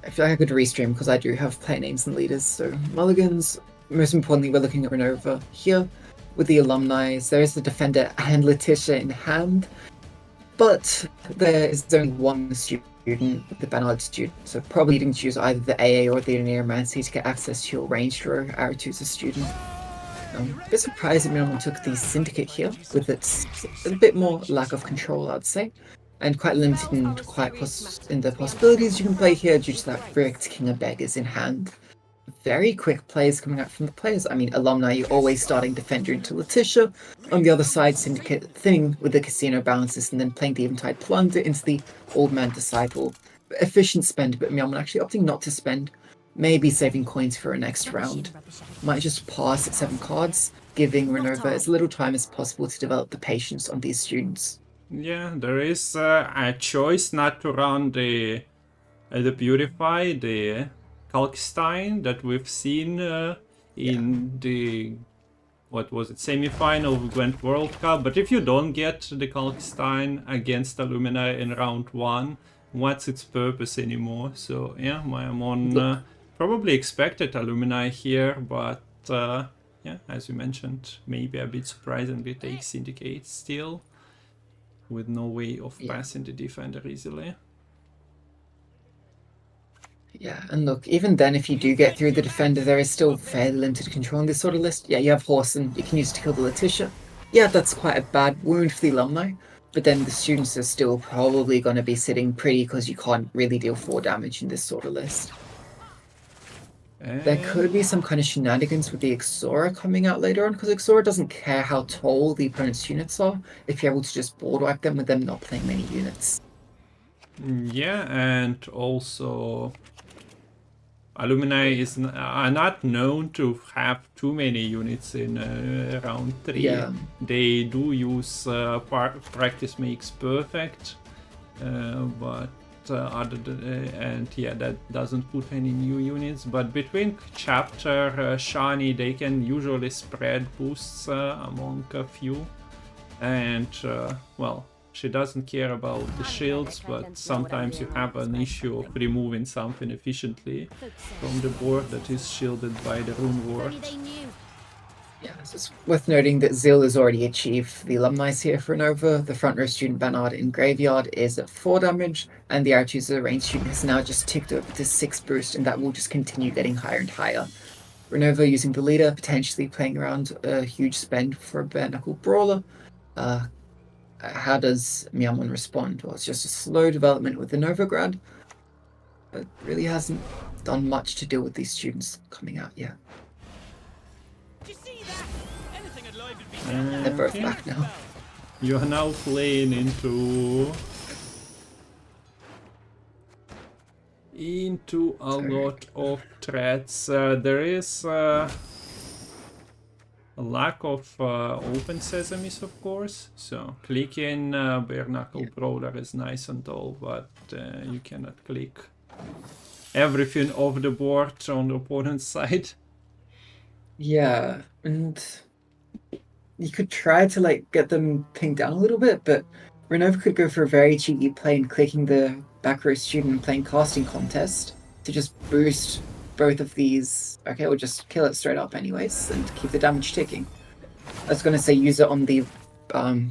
I feel like I could restream because I do have player names and leaders. So mulligans. Most importantly, we're looking at Renova here with the alumni. There is the defender and Letitia in hand, but there is only one student, the Bernard student, so probably needing to use either the AA or the Neomancy to get access to your ranged row. Our choose a student. A bit surprised that Myamon took the Syndicate here, with its a bit more lack of control, I'd say, and quite limited in the possibilities you can play here due to that Bricked King of Beggars in hand. Very quick plays coming out from the players. I mean, alumni, you're always starting Defender into Letitia. On the other side, Syndicate thing with the Casino Balances and then playing the Eventide Plunder into the Old Man Disciple. Efficient spend, but Myamon actually opting not to spend. Maybe saving coins for a next round. Might just pass at 7 cards, giving Renova as little time as possible to develop the patience on these students. Yeah, there is a choice not to run the Purify, the Kalkstein that we've seen in the, what was it, semi-final of Gwent World Cup. But if you don't get the Kalkstein against Alumni in round 1, what's its purpose anymore? So yeah, Myamon probably expected Alumni here, but yeah, as you mentioned, maybe a bit surprisingly takes Syndicate still, with no way of passing the defender easily. Yeah, and look, even then, if you do get through the defender, there is still fairly limited control on this sort of list. Yeah, you have Horson, you can use to kill the Letitia. Yeah, that's quite a bad wound for the alumni, but then the students are still probably going to be sitting pretty because you can't really deal 4 damage in this sort of list. There could be some kind of shenanigans with the Exora coming out later on, because Exora doesn't care how tall the opponent's units are, if you're able to just board wipe them with them not playing many units. Yeah, and also Alumni are not known to have too many units in round 3. Yeah. They do use practice makes perfect, but and yeah, that doesn't put any new units. But between chapter Shani, they can usually spread boosts among a few, and well, she doesn't care about the shields, but sometimes you have an issue of removing something efficiently from the board that is shielded by the rune ward. Yeah, it's worth noting that Zil has already achieved the alumni here for Renova. The front row student Bernard in Graveyard is at 4 damage, and the Archie's range student has now just ticked over to 6 boost, and that will just continue getting higher and higher. Renova using the leader, potentially playing around a huge spend for a bare knuckle brawler. How does Myamon respond? Well, it's just a slow development with the Novigrad, but really hasn't done much to deal with these students coming out yet. They're both back now. You are now playing into a lot of threats. There is a lack of open sesames, of course. So clicking bare knuckle brawler is nice and all, but you cannot click everything off the board on the opponent's side. Yeah, and you could try to like get them pinned down a little bit, but Renova could go for a very cheeky play and clicking the back row student and playing casting contest to just boost both of these. Okay, we'll just kill it straight up anyways and keep the damage ticking. I was going to say use it on the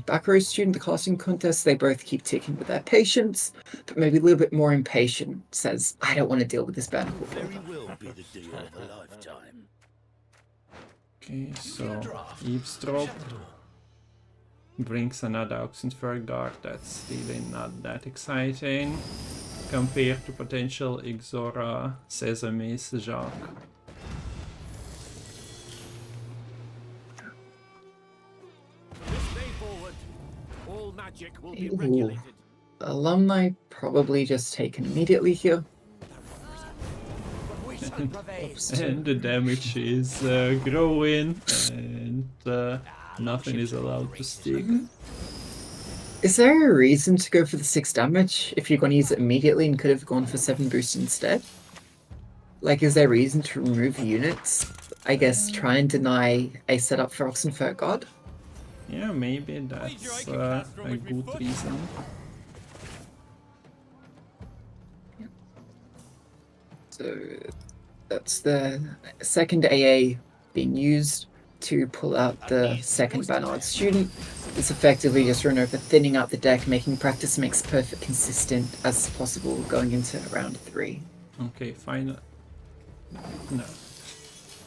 back row student, the casting contest. They both keep ticking with their patience, but maybe a little bit more impatient. Says, I don't want to deal with this barnacle. Very well be the deal of a lifetime. Okay, so Eavesdrop brings another Oxenford Dart. That's really not that exciting compared to potential Exora, Sesames, Jacques. Ooh. Alumni probably just taken immediately here. And the damage is growing, and nothing is allowed to stick. Is there a reason to go for the 6 damage if you're going to use it immediately and could have gone for 7 boost instead? Like, is there a reason to remove units? I guess try and deny a setup for Oxenfurt God? Yeah, maybe that's a good reason. So that's the second AA being used to pull out the second Bernard student. It's effectively just Renova thinning out the deck, making practice makes perfect consistent as possible going into round 3. Okay, final. No.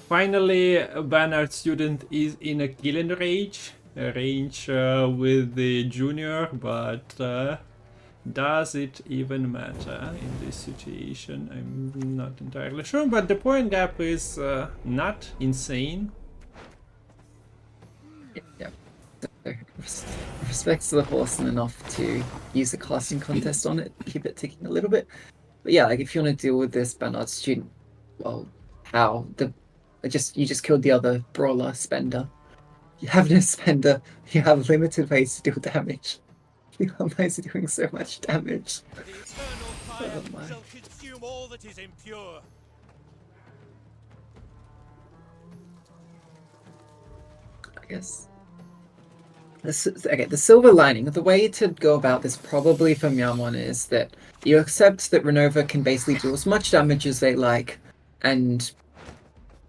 Finally, a Bernard student is in a killing range. A range with the junior, but does it even matter in this situation? I'm not entirely sure, but the point gap is not insane. Yeah. Respects the horse and enough to use a casting contest on it, keep it ticking a little bit. But yeah, like if you want to deal with this Bernard student, well, how? You just killed the other brawler spender. You have no spender. You have limited ways to deal damage. The allies are doing so much damage. The eternal fire Oh my. shall consume all that is impure. I guess. The silver lining, the way to go about this probably for Myamon is that you accept that Renova can basically do as much damage as they like and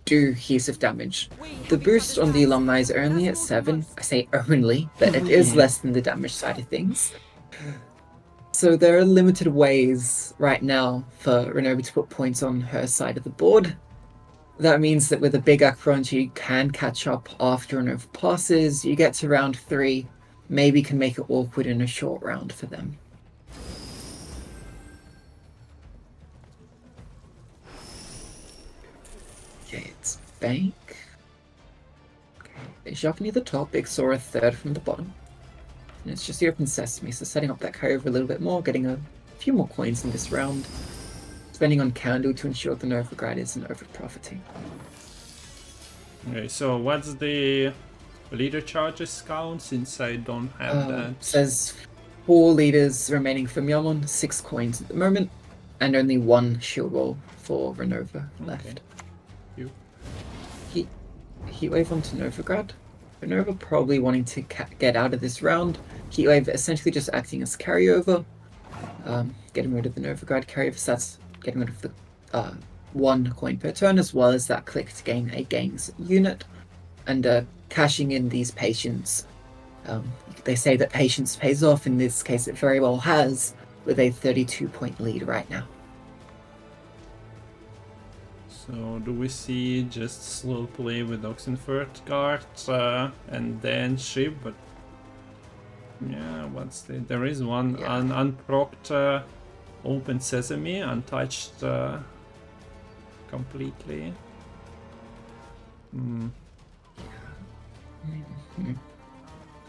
do adhesive damage. The boost on the alumni is only at 7. I say only, but it is less than the damage side of things. So there are limited ways right now for Renova to put points on her side of the board. That means that with a big Akron, you can catch up after Renova passes. You get to round 3, maybe can make it awkward in a short round for them. Okay, it's Bank. Okay, Bishop near the top, Big Saw a third from the bottom. And it's just the open sesame, so setting up that carryover a little bit more, getting a few more coins in this round. Spending on Candle to ensure the Novigrad isn't over-profiting. Okay, so what's the leader charges count since I don't have that? Says 4 leaders remaining for Myamon, 6 coins at the moment, and only 1 shield roll for Renova left. You. Heatwave onto Novigrad. Renova probably wanting to get out of this round. Heatwave essentially just acting as carryover. Getting rid of the Novigrad carryover, so that's getting rid of the 1 coin per turn, as well as that click to gain a gangs unit. And cashing in these patience. They say that patience pays off. In this case, it very well has, with a 32-point lead right now. So do we see just slow play with Oxenford cards and then ship? But yeah, there is one unprocced open sesame, untouched completely.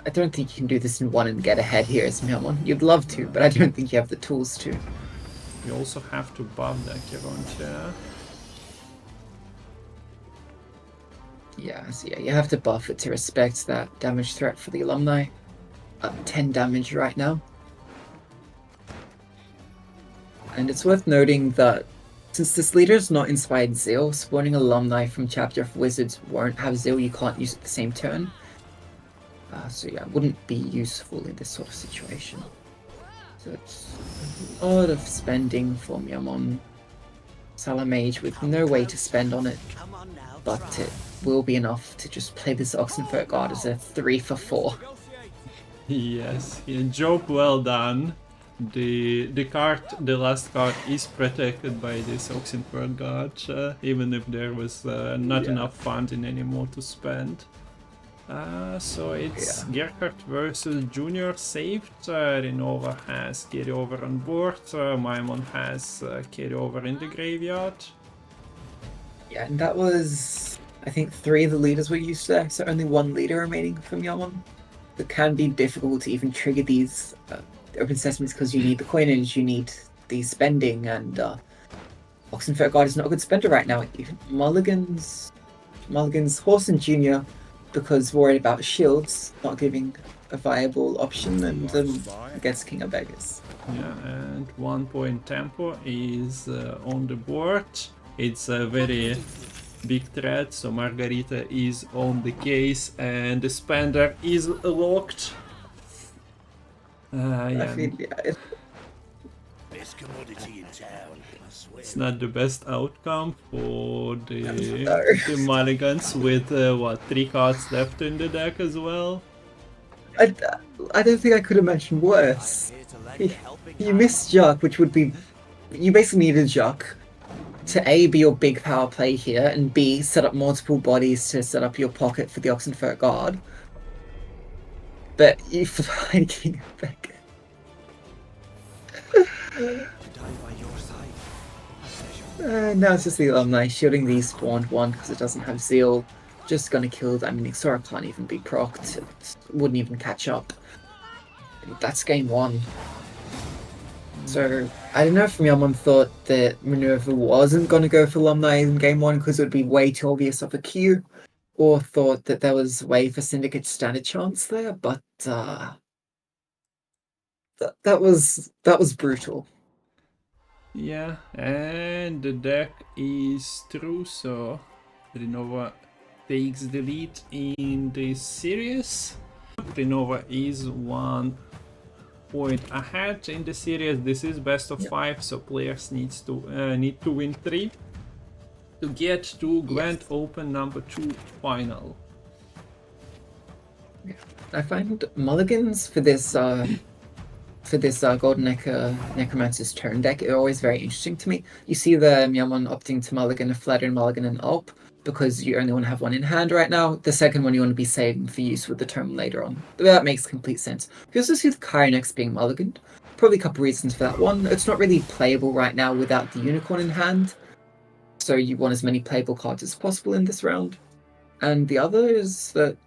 I don't think you can do this in one and get ahead here as Myamon. You'd love to, but I don't think you have the tools to. You also have to buff the Kironcha. Yeah, so yeah, you have to buff it to respect that damage threat for the alumni. 10 damage right now. And it's worth noting that since this leader is not inspired Zeal, spawning alumni from Chapter of Wizards won't have Zeal, you can't use it the same turn. So yeah, it wouldn't be useful in this sort of situation. So it's a lot of spending for Myamon. Salamage with no way to spend on it, but it will be enough to just play this Oxenfurt Guard as a 3 for 4. Yes, yeah, job well done. The last card is protected by this Oxenford Guard, even if there was not enough funding anymore to spend. So it's Gerhard versus Junior saved. Renova has carryover on board. Myamon has carryover in the graveyard. Yeah, and that was, I think, 3 of the leaders were used there, so only 1 leader remaining from Myamon. It can be difficult to even trigger these open sesames because you need the coinage, you need the spending, and Oxenfurt Guard is not a good spender right now. Even Mulligans, Horse and Junior, because worried about shields not giving a viable option, and gets King of Beggars. Yeah, and 1 point tempo is on the board. It's a very big threat, so Margarita is on the case and the spender is locked. I feel, rarest commodity in town. I swear. It's not the best outcome for the No. mulligans with what, 3 cards left in the deck as well. I don't think I could imagine worse. I'm here to lend a helping You hand. missed Juck, which would be... You basically needed Juck to A, be your big power play here, and B, set up multiple bodies to set up your pocket for the Oxenfurt Guard. But you played King of Beckett. To die by your side. A pleasure. Now it's just the Alumni shielding the spawned one because it doesn't have Zeal. Just gonna kill it. I mean, Xora can't even be procced. It wouldn't even catch up. That's game 1. So, I don't know if Myamon thought that Renova wasn't gonna go for Alumni in game 1 because it would be way too obvious of a queue, or thought that there was a way for Syndicate to stand a chance there, but that was brutal. Yeah, and the deck is through, so Renova takes the lead in this series. Renova is 1 point ahead in the series. This is best of 5, so players need to win 3 to get to Gwent Open number 2 final. I find mulligans for this Golden Necromancer's turn deck are always very interesting to me. You see the Myamon opting to mulligan a Flatter and mulligan an Alp because you only want to have one in hand right now. The second one you want to be saving for use with the turn later on. That makes complete sense. You also see the Kyrenex being mulliganed. Probably a couple reasons for that. One, it's not really playable right now without the Unicorn in hand, so you want as many playable cards as possible in this round. And the other is that,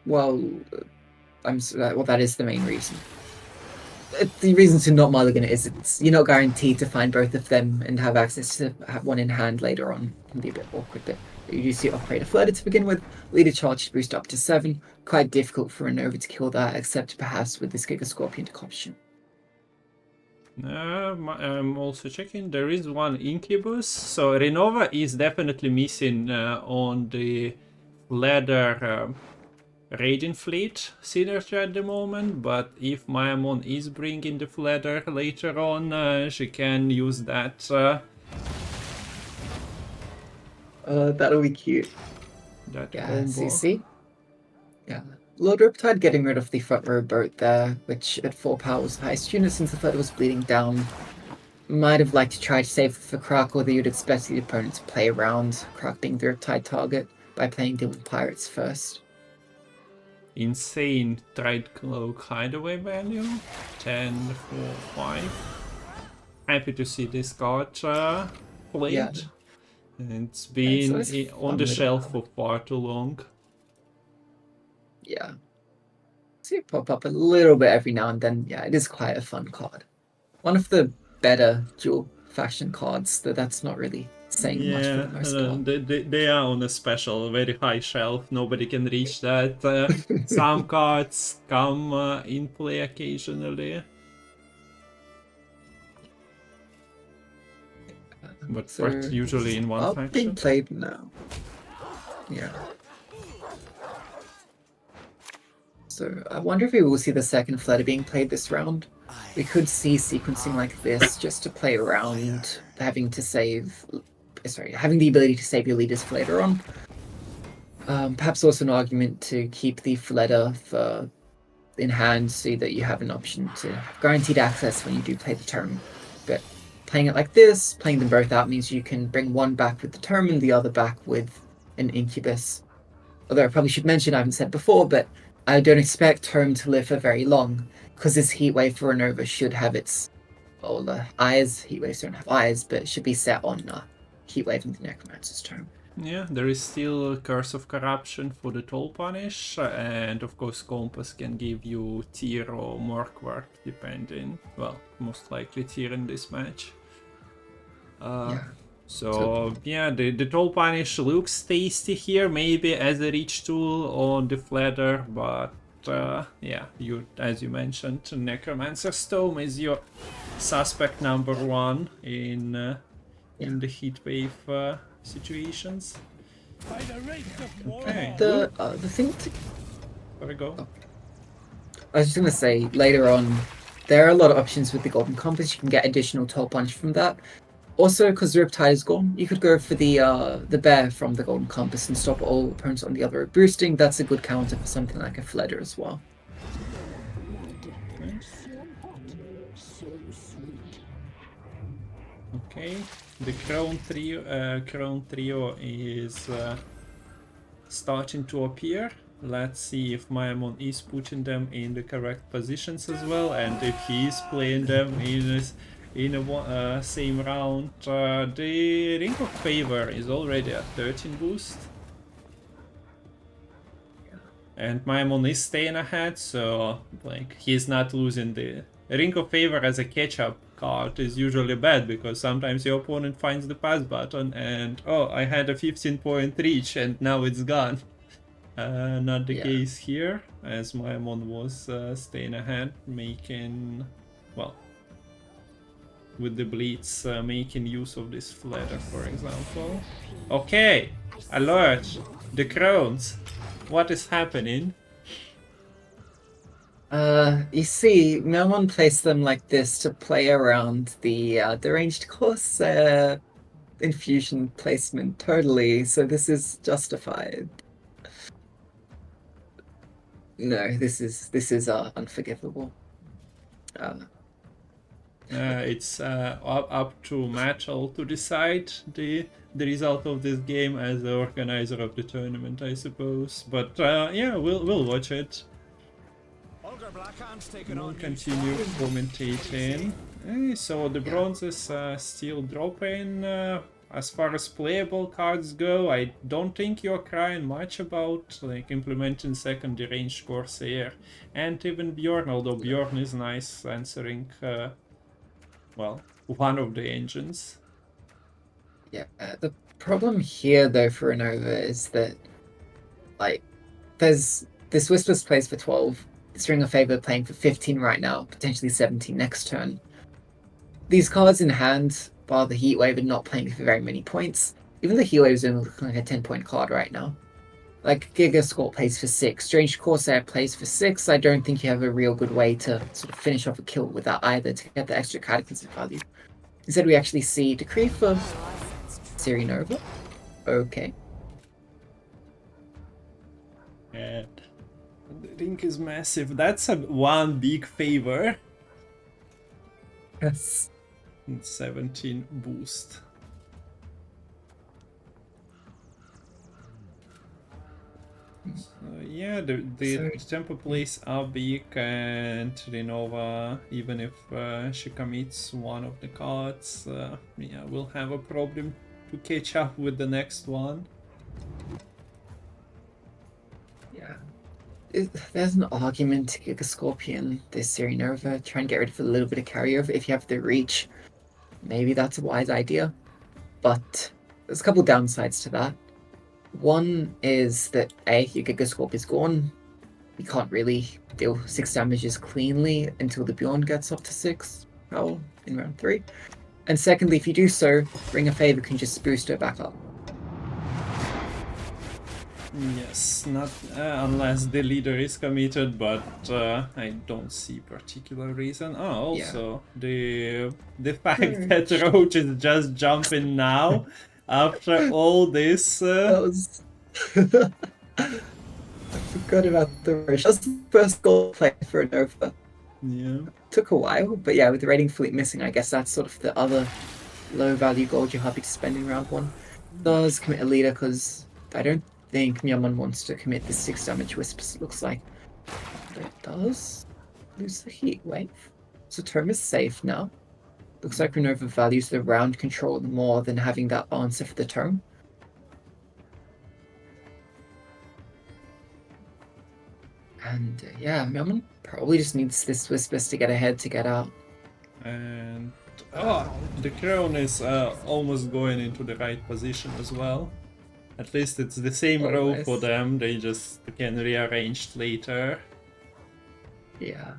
well, that is the main reason. The reason to not mulligan it is you're not guaranteed to find both of them and have access to have one in hand later on. It can be a bit awkward, but you do see Operator Flutter to begin with. Leader Charge to boost up to 7. Quite difficult for Renova to kill that, except perhaps with this Giga Scorpion decomposition. I'm also checking. There is one Incubus, so Renova is definitely missing on the ladder Radiant Fleet synergy at the moment, but if Myamon is bringing the Fladder later on, she can use that. That'll be cute. That Yeah, combo. CC. Yeah. Lord Riptide getting rid of the front row boat there, which at 4 power was the highest unit since the Fladder was bleeding down. Might have liked to try to save for Krak, although you'd expect the opponent to play around Krak being the Riptide target by playing Deal with Pirates first. Insane Trade Cloak hideaway value. 10, 4, 5. Happy to see this card played. Yeah. It's been It's always on fun the with shelf it. for far too long. Yeah. See it pop up a little bit every now and then. Yeah, it is quite a fun card. One of the better dual faction cards, that's not really saying much for the most part. They are on a special, very high shelf. Nobody can reach that. Some cards come in play occasionally, but So, usually in one being faction. played now. Yeah. So I wonder if we will see the second Flutter being played this round. We could see sequencing like this just to play around having the ability to save your leaders for later on. Perhaps also an argument to keep the Flutter in hand so that you have an option to have guaranteed access when you do play the turn. But playing it like this, playing them both out means you can bring one back with the turn and the other back with an Incubus. Although I probably should mention, I haven't said before, but I don't expect Tome to live for very long, because this Heatwave for Renova should have its eyes. Heatwaves don't have eyes, but it should be set on Heatwave and the Necromancer's Tome. Yeah, there is still Curse of Corruption for the Toll Punish, and of course Compass can give you tier or Murkwark, depending. Well, most likely tier in this match. So yeah, the Toll Punish looks tasty here, maybe as a reach tool on the Fladder, but yeah, as you mentioned, Necromancer's Tome is your suspect number 1 in the Heatwave situations. By the race of war. Okay. The thing to... There we go. I was just going to say, later on, there are a lot of options with the Golden Compass. You can get additional Toe Punch from that. Also, because the Riptide is gone, you could go for the Bear from the Golden Compass and stop all opponents on the other boosting. That's a good counter for something like a Fleder as well. Okay, the Crown Trio is starting to appear. Let's see if Myamon is putting them in the correct positions as well, and if he is playing them in a same round. The Ring of Favor is already at 13 boost. And Myamon is staying ahead, so like he's not losing. The Ring of Favor as a catch-up card is usually bad because sometimes your opponent finds the pass button and oh, I had a 15-point reach and now it's gone. Not the case here, as Myamon was staying ahead, making, well, with the Blitz, making use of this Flatter, for example. Okay, alert! The Crowns! What is happening? You see, Myamon placed them like this to play around the ranged course infusion placement totally, so this is justified. No, this is unforgivable. It's up to Matol to decide the result of this game as the organizer of the tournament, I suppose. But yeah, we'll watch it. We'll continue commentating. So the bronzes still dropping. As far as playable cards go, I don't think you're crying much about like implementing second ranged Corsair and even Bjorn, although Bjorn is nice answering well, one of the engines. Yeah, the problem here though for Renova is that like there's this Whispers plays for 12, this Ring of Favor playing for 15 right now, potentially 17 next turn. These cards in hand, while the Heatwave are not playing for very many points, even the Heatwave is only looking like a 10-point card right now. Like Giga Scorp plays for 6, Strange Corsair plays for 6. I don't think you have a real good way to sort of finish off a kill with that either to get the extra Cataclysm value. Instead, we actually see Decree for Renova. Okay. And the ring is massive. That's one big favor. Yes. 17 boost. So, yeah, the tempo plays are big, and Renova, even if she commits one of the cards, yeah, will have a problem to catch up with the next one. Yeah. There's an argument to Giga Scorpion this Renova, try and get rid of a little bit of carryover if you have the reach. Maybe that's a wise idea, but there's a couple downsides to that. One is that A, your Giga Scorp is gone. You can't really deal 6 damages cleanly until the Bjorn gets up to 6 power in round 3. And secondly, if you do so, Ring of Favor can just boost it back up. Yes, not unless the leader is committed, but I don't see particular reason. Oh, also the fact that Roach is just jumping now after all this. That was... I forgot about the Roach. That was the first goal play for Renova. Yeah. Took a while, but yeah, with the raiding fleet missing, I guess that's sort of the other low value gold you're happy to spend in round 1. Does commit a leader because I don't think Myamon wants to commit the 6 damage Wisps, it looks like. But it does lose the heat wave. So Tome is safe now. Looks like Renova values the round control more than having that answer for the Tome. And yeah, Myamon probably just needs this Wisps to get ahead to get out. And the crown is almost going into the right position as well. At least it's the same row nice. for them, they just can rearrange later. Yeah.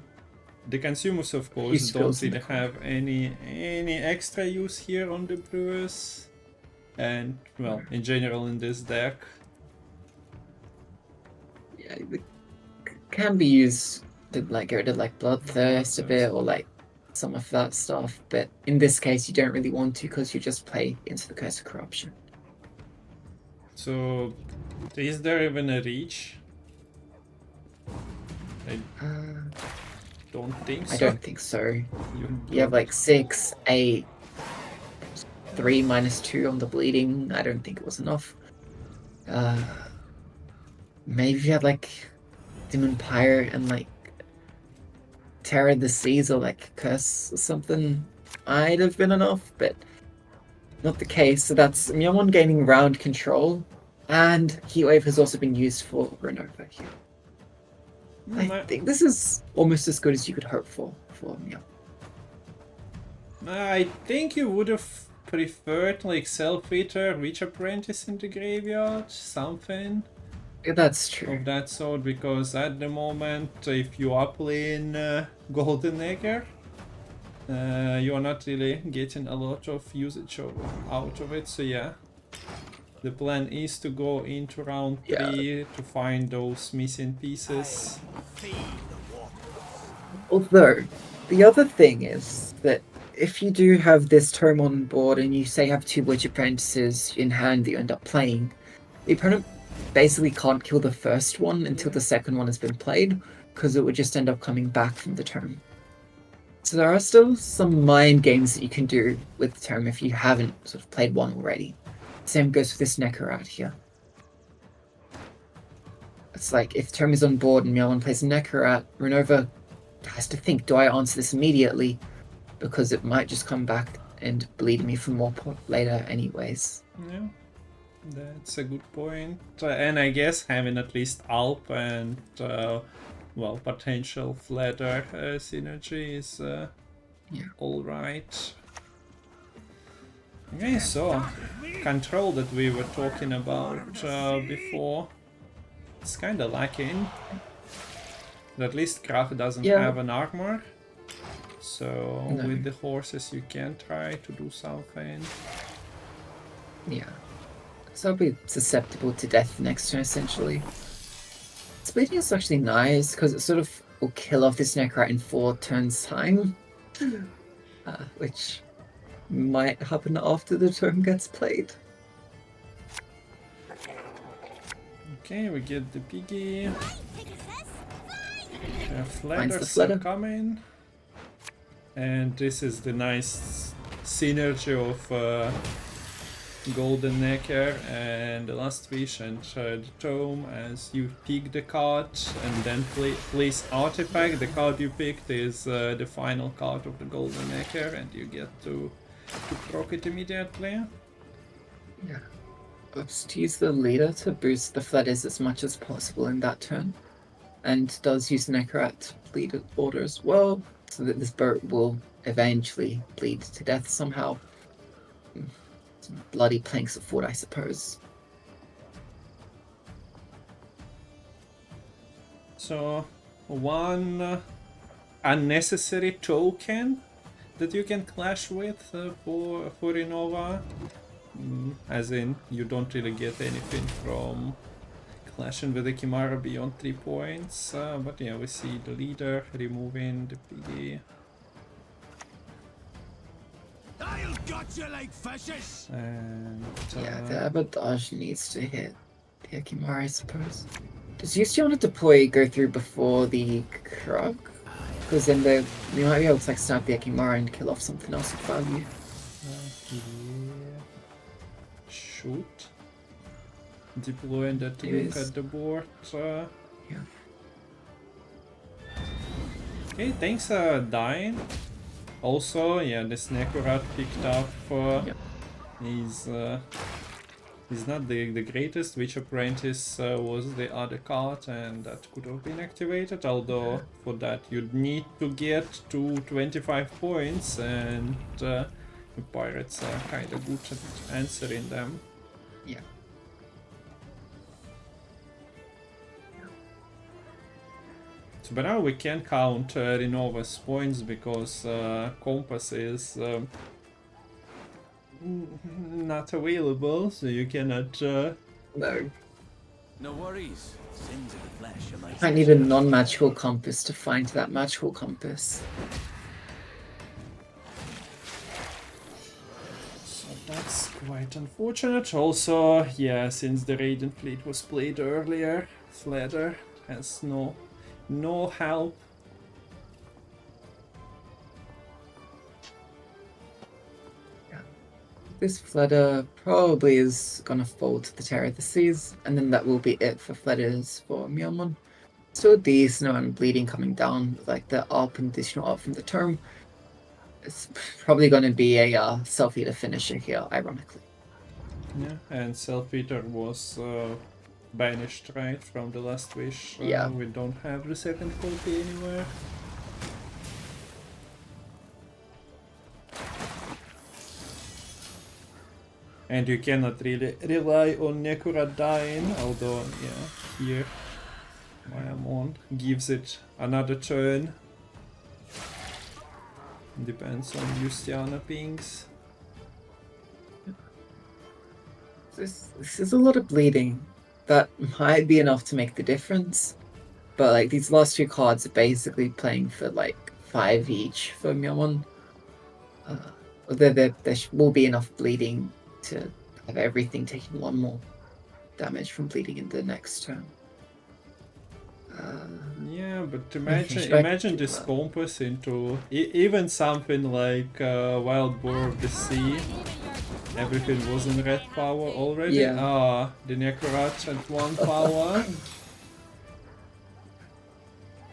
The consumers, of course, don't really have any extra use here on the Brewers. And, well, in general in this deck. Yeah, it can be used to like get rid of like Bloodthirst a bit or like some of that stuff. But in this case, you don't really want to because you just play into the Curse of Corruption. So, is there even a reach? I don't think so. I don't think so. You have don't. like 6, 8, 3 minus 2 on the bleeding. I don't think it was enough. Maybe if you had like Demon Pirate and like Terror of the Seas or like Curse or something, might have been enough, but not the case. So that's Myamon gaining round control, and Heatwave has also been used for Renova here. I think this is almost as good as you could hope for Myamon. I think you would have preferred like Self-Eater, Witch Apprentice in the graveyard, something. Yeah, that's true. Of that sort, because at the moment, if you uplane Golden Egger, you are not really getting a lot of usage out of it. So yeah, the plan is to go into round 3 to find those missing pieces. Although, the other thing is that if you do have this tome on board and you say have 2 Witch Apprentices in hand that you end up playing, the opponent basically can't kill the first one until the second one has been played, because it would just end up coming back from the tome. So there are still some mind games that you can do with the tome if you haven't sort of played one already. Same goes with this Necrorat here. It's like, if Tome is on board and Myamon plays a Necrorat, Renova has to think, do I answer this immediately? Because it might just come back and bleed me for more later anyways. Yeah, that's a good point. And I guess having at least Alp and, well, potential Flatter synergy is alright. Okay, so control that we were talking about before, it's kinda lacking. At least Kraft doesn't have an armor, so with the horses you can try to do something. Yeah, so I'll be susceptible to death next turn essentially. Splitting is actually nice because it sort of will kill off this Necrorat in 4 turns time, which might happen after the turn gets played. Okay, we get the piggy. Flatters are coming. And this is the nice synergy of Golden Necker and the Last Wish and the Tome, as you pick the card and then place artifact. The card you picked is the final card of the Golden Necker, and you get to proc it immediately. Yeah. Oops, to use the leader to boost the Flatters as much as possible in that turn. And does use Necrorat bleed order as well, so that this boat will eventually bleed to death somehow. Some bloody planks of wood, I suppose. So, one unnecessary token that you can clash with for Renova. As in, you don't really get anything from clashing with the Chimera beyond 3 points. But yeah, we see the leader removing the piggy. I'll gut you like fishes. And yeah, the Abordage needs to hit the Chimera, I suppose. Does Yusion deploy go through before the Krug? Because then we might be able to like stab the Chimera and kill off something else of value. Yeah. Shoot. Deploying that look at the board. Yeah. Okay, things are dying. Also, yeah, this Necrorat picked up. He's not the greatest. Witch Apprentice was the other card, and that could have been activated. Although for that you'd need to get to 25 points, and the pirates are kind of good at answering them. Yeah. So, but now we can count Renova's points because Compass is not available, so you cannot. No. No worries. Sins of the flesh are my I need a non-magical compass to find that magical compass. So that's quite unfortunate. Also, yeah, since the Radiant Fleet was played earlier, Fladder has no help. This Fledder probably is gonna fall to the Terror of the Seas, and then that will be it for Fledders for Myamon. Still a decent amount of bleeding coming down, like the ARP and additional ARP from the term. It's probably gonna be a self-eater finisher here, ironically. Yeah, and Self-Eater was banished, right, from the Last Wish. Yeah. We don't have the second copy anywhere. And you cannot really rely on Nekura dying, although, yeah, here Myamon gives it another turn. Depends on Luciana pings. This is a lot of bleeding. That might be enough to make the difference. But like these last two cards are basically playing for like 5 each for Myamon. There will be enough bleeding to have everything taking 1 more damage from bleeding in the next turn. Yeah, but should I imagine do this that? compass into even something like Wild Boar of the Sea. Everything was in red power already. Yeah. Ah, the Necrorat at 1 power.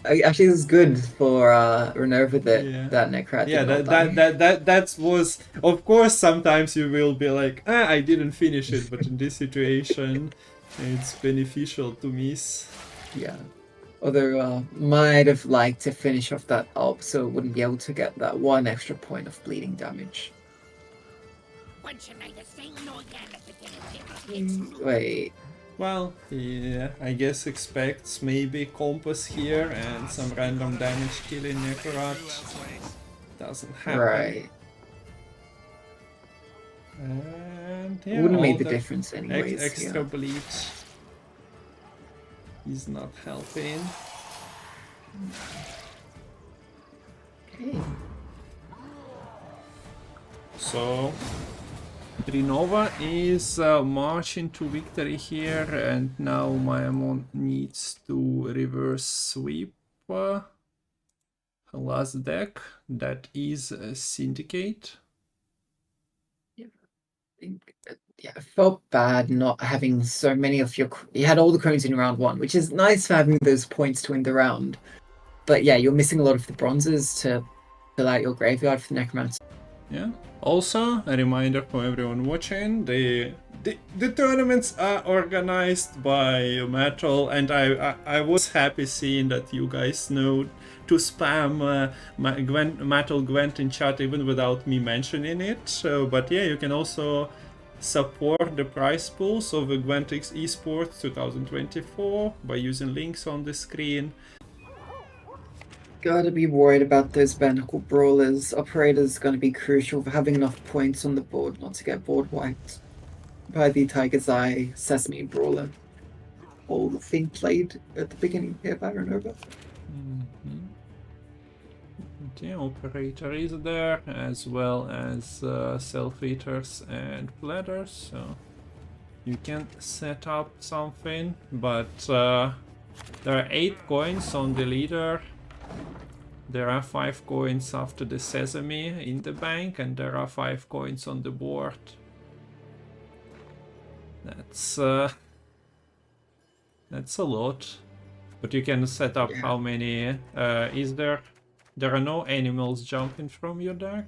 Actually, this is good for Renova that Yeah. that Necrat Yeah, did not die. that was, of course, sometimes you will be like, ah, I didn't finish it, but in this situation, it's beneficial to miss. Yeah. Although might have liked to finish off that ARP so it wouldn't be able to get that 1 extra point of bleeding damage. Wait. Well, yeah, I guess expects maybe Compass here and some random damage killing Necrorat. Doesn't happen. Right. And It yeah, wouldn't have all made the that difference anyways. extra Yeah. bleach is not helping. Okay. So Renova is marching to victory here, and now Myamon needs to reverse sweep her last deck, that is Syndicate. Yeah, I felt bad not having so many of your. You had all the crones in round 1, which is nice for having those points to win the round. But yeah, you're missing a lot of the bronzes to fill out your graveyard for the Necromancer. Yeah. Also, a reminder for everyone watching: the tournaments are organized by Matol, and I was happy seeing that you guys know to spam Matol Gwent in chat even without me mentioning it. So, but yeah, you can also support the prize pools of the Gwent Esports 2024 by using links on the screen. Gotta be worried about those Barnacle Brawlers. Operator's gonna be crucial for having enough points on the board not to get board wiped by the Tiger's Eye Sesame Brawler. All the thing played at the beginning here by Renova. The operator is there, as well as self-eaters and platters, so you can set up something, but there are 8 coins on the leader. There are 5 coins after the sesame in the bank, and there are 5 coins on the board. That's a lot. But you can set up how many is there. There are no animals jumping from your deck.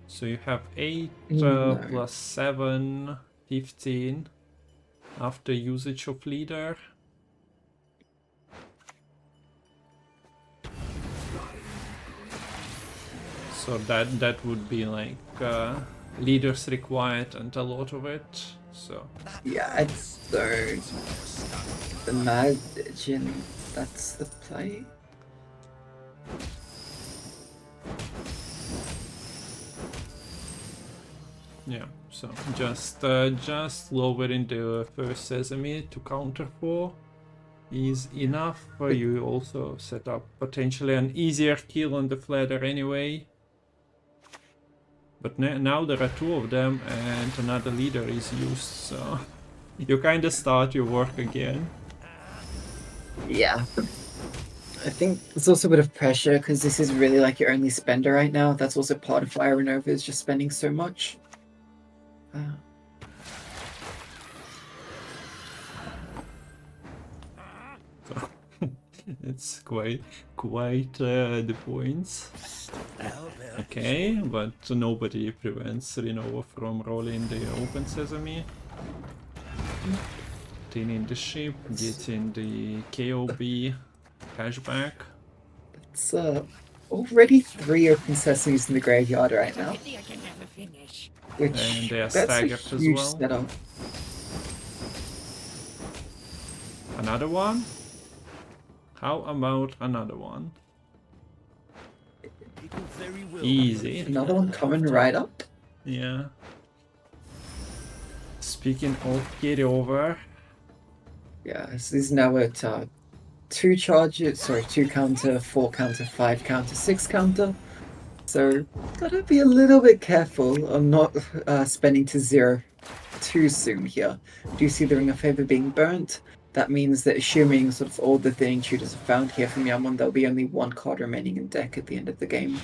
So you have 8 plus 7, 15 after usage of leader. So that would be like leaders required and a lot of it. So yeah, it's third. Imagine that's the play. yeah, so just lowering the first sesame to counter 4 is enough. You also set up potentially an easier kill on the flatter anyway. But now there are two of them and another leader is used, so you kind of start your work again. Yeah. I think there's also a bit of pressure because this is really like your only spender right now. That's also part of why Renova is just spending so much. It's quite the points. Okay, but nobody prevents Renova from rolling the open sesame. Cleaning the ship, getting the KOB cashback. It's already 3 open sesames in the graveyard right now. Which, And they are that's a staggered as huge well. setup. Another one? How about another one? Easy. Another one coming right up. Yeah. Speaking of carryover. Yeah, so this is now at 2 charges, sorry, 2 counter, 4 counter, 5 counter, 6 counter. So, gotta be a little bit careful on not spending to 0 too soon here. Do you see the Ring of Favor being burnt? That means that assuming sort of all the thing tutors have found here from Myamon, there'll be only 1 card remaining in deck at the end of the game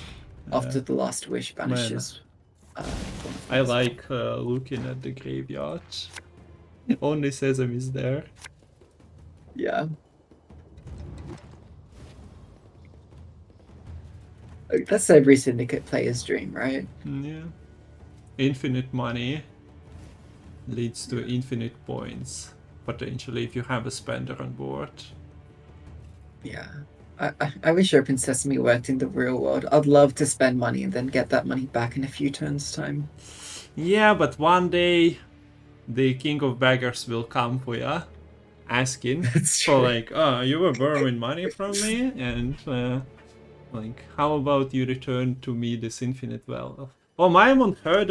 after the last wish vanishes. I like looking at the graveyard. Only Sesame is there. Yeah. That's every Syndicate player's dream, right? Yeah. Infinite money leads to infinite points, potentially, if you have a spender on board. Yeah. I wish Open Sesame worked in the real world. I'd love to spend money and then get that money back in a few turns' time. Yeah, but one day the King of Beggars will come for ya, asking That's for true. like, oh, you were borrowing money from me, and like, how about you return to me this infinite wealth? Oh, Myamon heard,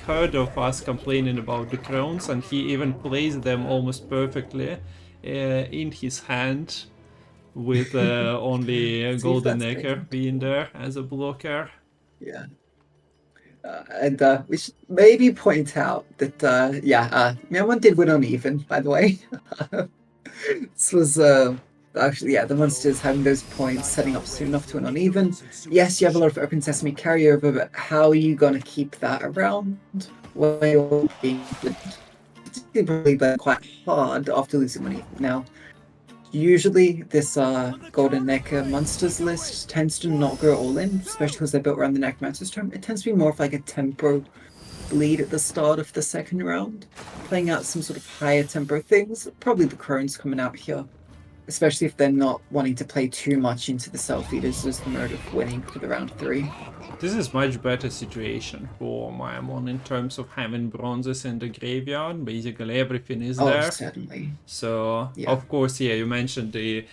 heard of us complaining about the crowns, and he even plays them almost perfectly in his hand, with only See if Golden that's Necker taken. being there as a blocker. Yeah. And we should maybe point out that, Myamon did win on even, by the way. This was, actually, yeah, the monsters having those points, setting up soon enough to win on even. Yes, you have a lot of Open Sesame carryover, but how are you going to keep that around when you're being probably quite hard after losing money? Now, usually this Golden Necker monsters list tends to not go all in, especially because they're built around the Necromancer's Tome. It tends to be more of like a tempo bleed at the start of the second round, playing out some sort of higher tempo things. Probably the Crones coming out here, especially if they're not wanting to play too much into the self-eaters as the mode of winning for the round 3. This is much better situation for Myamon in terms of having bronzes in the graveyard. Basically everything is there. Oh, certainly. So, Yeah. of course, yeah, you mentioned the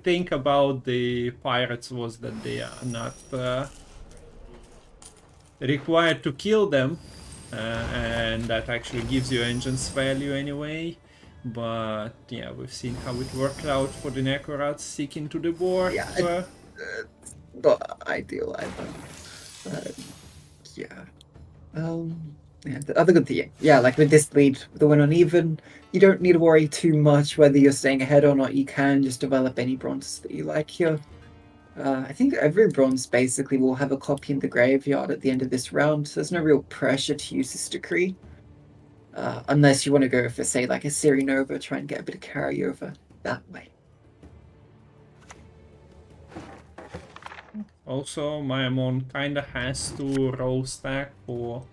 thing about the pirates was that they are not required to kill them, and that actually gives you engine's value anyway. But yeah, we've seen how it worked out for the Necrorats sticking to the board. Yeah, not ideal either. Yeah, the other good thing, yeah, like with this lead, the win on even, you don't need to worry too much whether you're staying ahead or not. You can just develop any bronzes that you like here. I think every bronze basically will have a copy in the graveyard at the end of this round, so there's no real pressure to use this decree. Unless you want to go for, say, like a Renova, try and get a bit of carryover that way. Also, Myamon kinda has to roll stack for,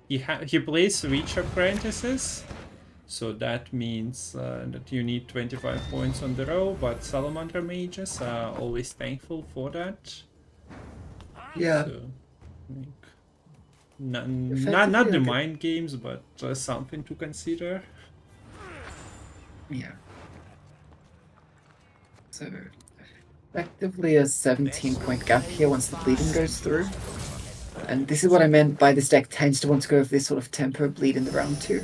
he plays Witch Apprentices, so that means that you need 25 points on the row, but Salamander Mages are always thankful for that. Yeah. So, not the mind games, but something to consider. Yeah. So, effectively a 17-point gap here once the bleeding goes through. And this is what I meant by this deck tends to want to go for this sort of tempo bleed in the round 2.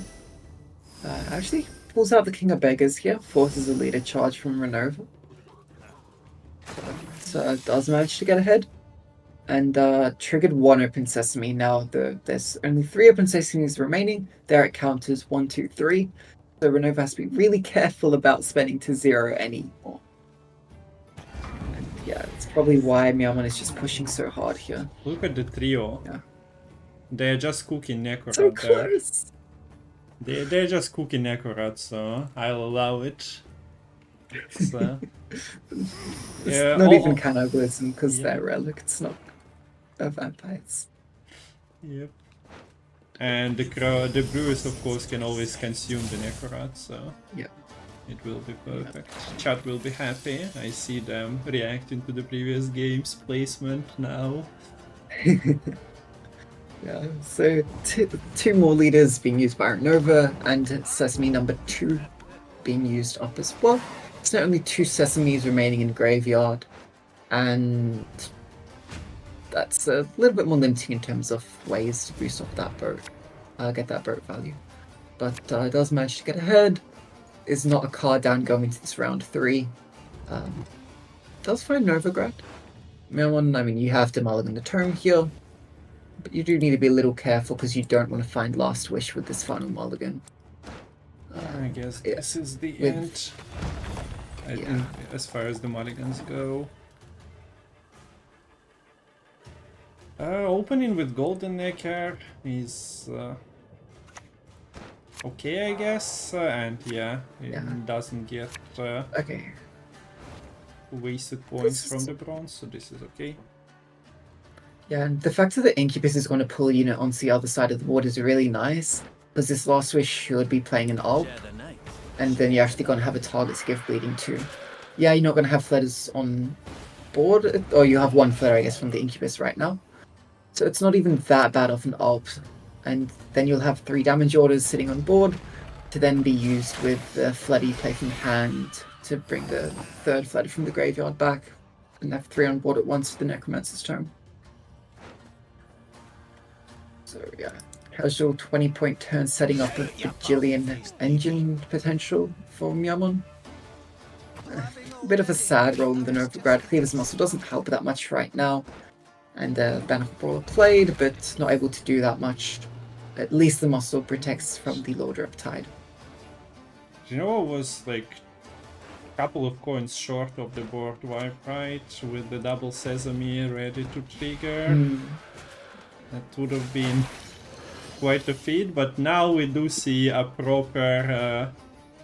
Actually, pulls out the King of Beggars here, forces a leader charge from Renova. So does manage to get ahead. And triggered one Open Sesame. Now there's only 3 Open Sesames remaining. There it counters 1, 2, 3. So Renova has to be really careful about spending to 0 anymore. And yeah, it's probably why Myamon is just pushing so hard here. Look at the trio. Yeah. They're just cooking Necro So out there. close! They're just cooking Necro, so I'll allow it. So, It's yeah, not all- even cannibalism because Yeah. they're relicts, not vampires. Yep. And the brewers, of course, can always consume the Necrorat, so Yeah. it will be perfect. Chat will be happy. I see them reacting to the previous game's placement now. Yeah, so two more leaders being used by Renova and Sesame number 2 being used up as well. It's not only 2 Sesames remaining in Graveyard, and that's a little bit more limiting in terms of ways to boost off that boat, get that boat value. But it does manage to get ahead. Is not a card down going into this round 3. Does find Novigrad. Myamon, I mean, you have to mulligan the turn here, but you do need to be a little careful because you don't want to find Last Wish with this final mulligan. I guess yeah, this is the with- end. I yeah. think as far as the mulligans go. Opening with Golden Necker is okay, I guess, and yeah, it Yeah. doesn't get Okay. wasted points This from is- the bronze, so this is okay. Yeah, and the fact that the Incubus is going to pull a unit onto the other side of the board is really nice, because this Last Wish should be playing an Alp, Share the night. and then you're actually going to have a target to give bleeding to. Yeah, you're not going to have Fletters on board, or you have 1 Fletter, I guess, from the Incubus right now. So it's not even that bad of an Alp, and then you'll have 3 damage orders sitting on board, to then be used with the Fleddy play from hand to bring the 3rd Fledder from the graveyard back, and have 3 on board at once for the Necromancer's turn. So yeah, casual 20-point turn setting up a bajillion engine potential for Myamon. A bit of a sad roll in the Novigrad. Cleaver's Muscle doesn't help that much right now. And Banner Brawler played, but not able to do that much. At least the Muscle protects from the Loader Up Tide. Renova was like a couple of coins short of the board wipe, right? With the double Sesame ready to trigger. That would have been quite a feat, but now we do see a proper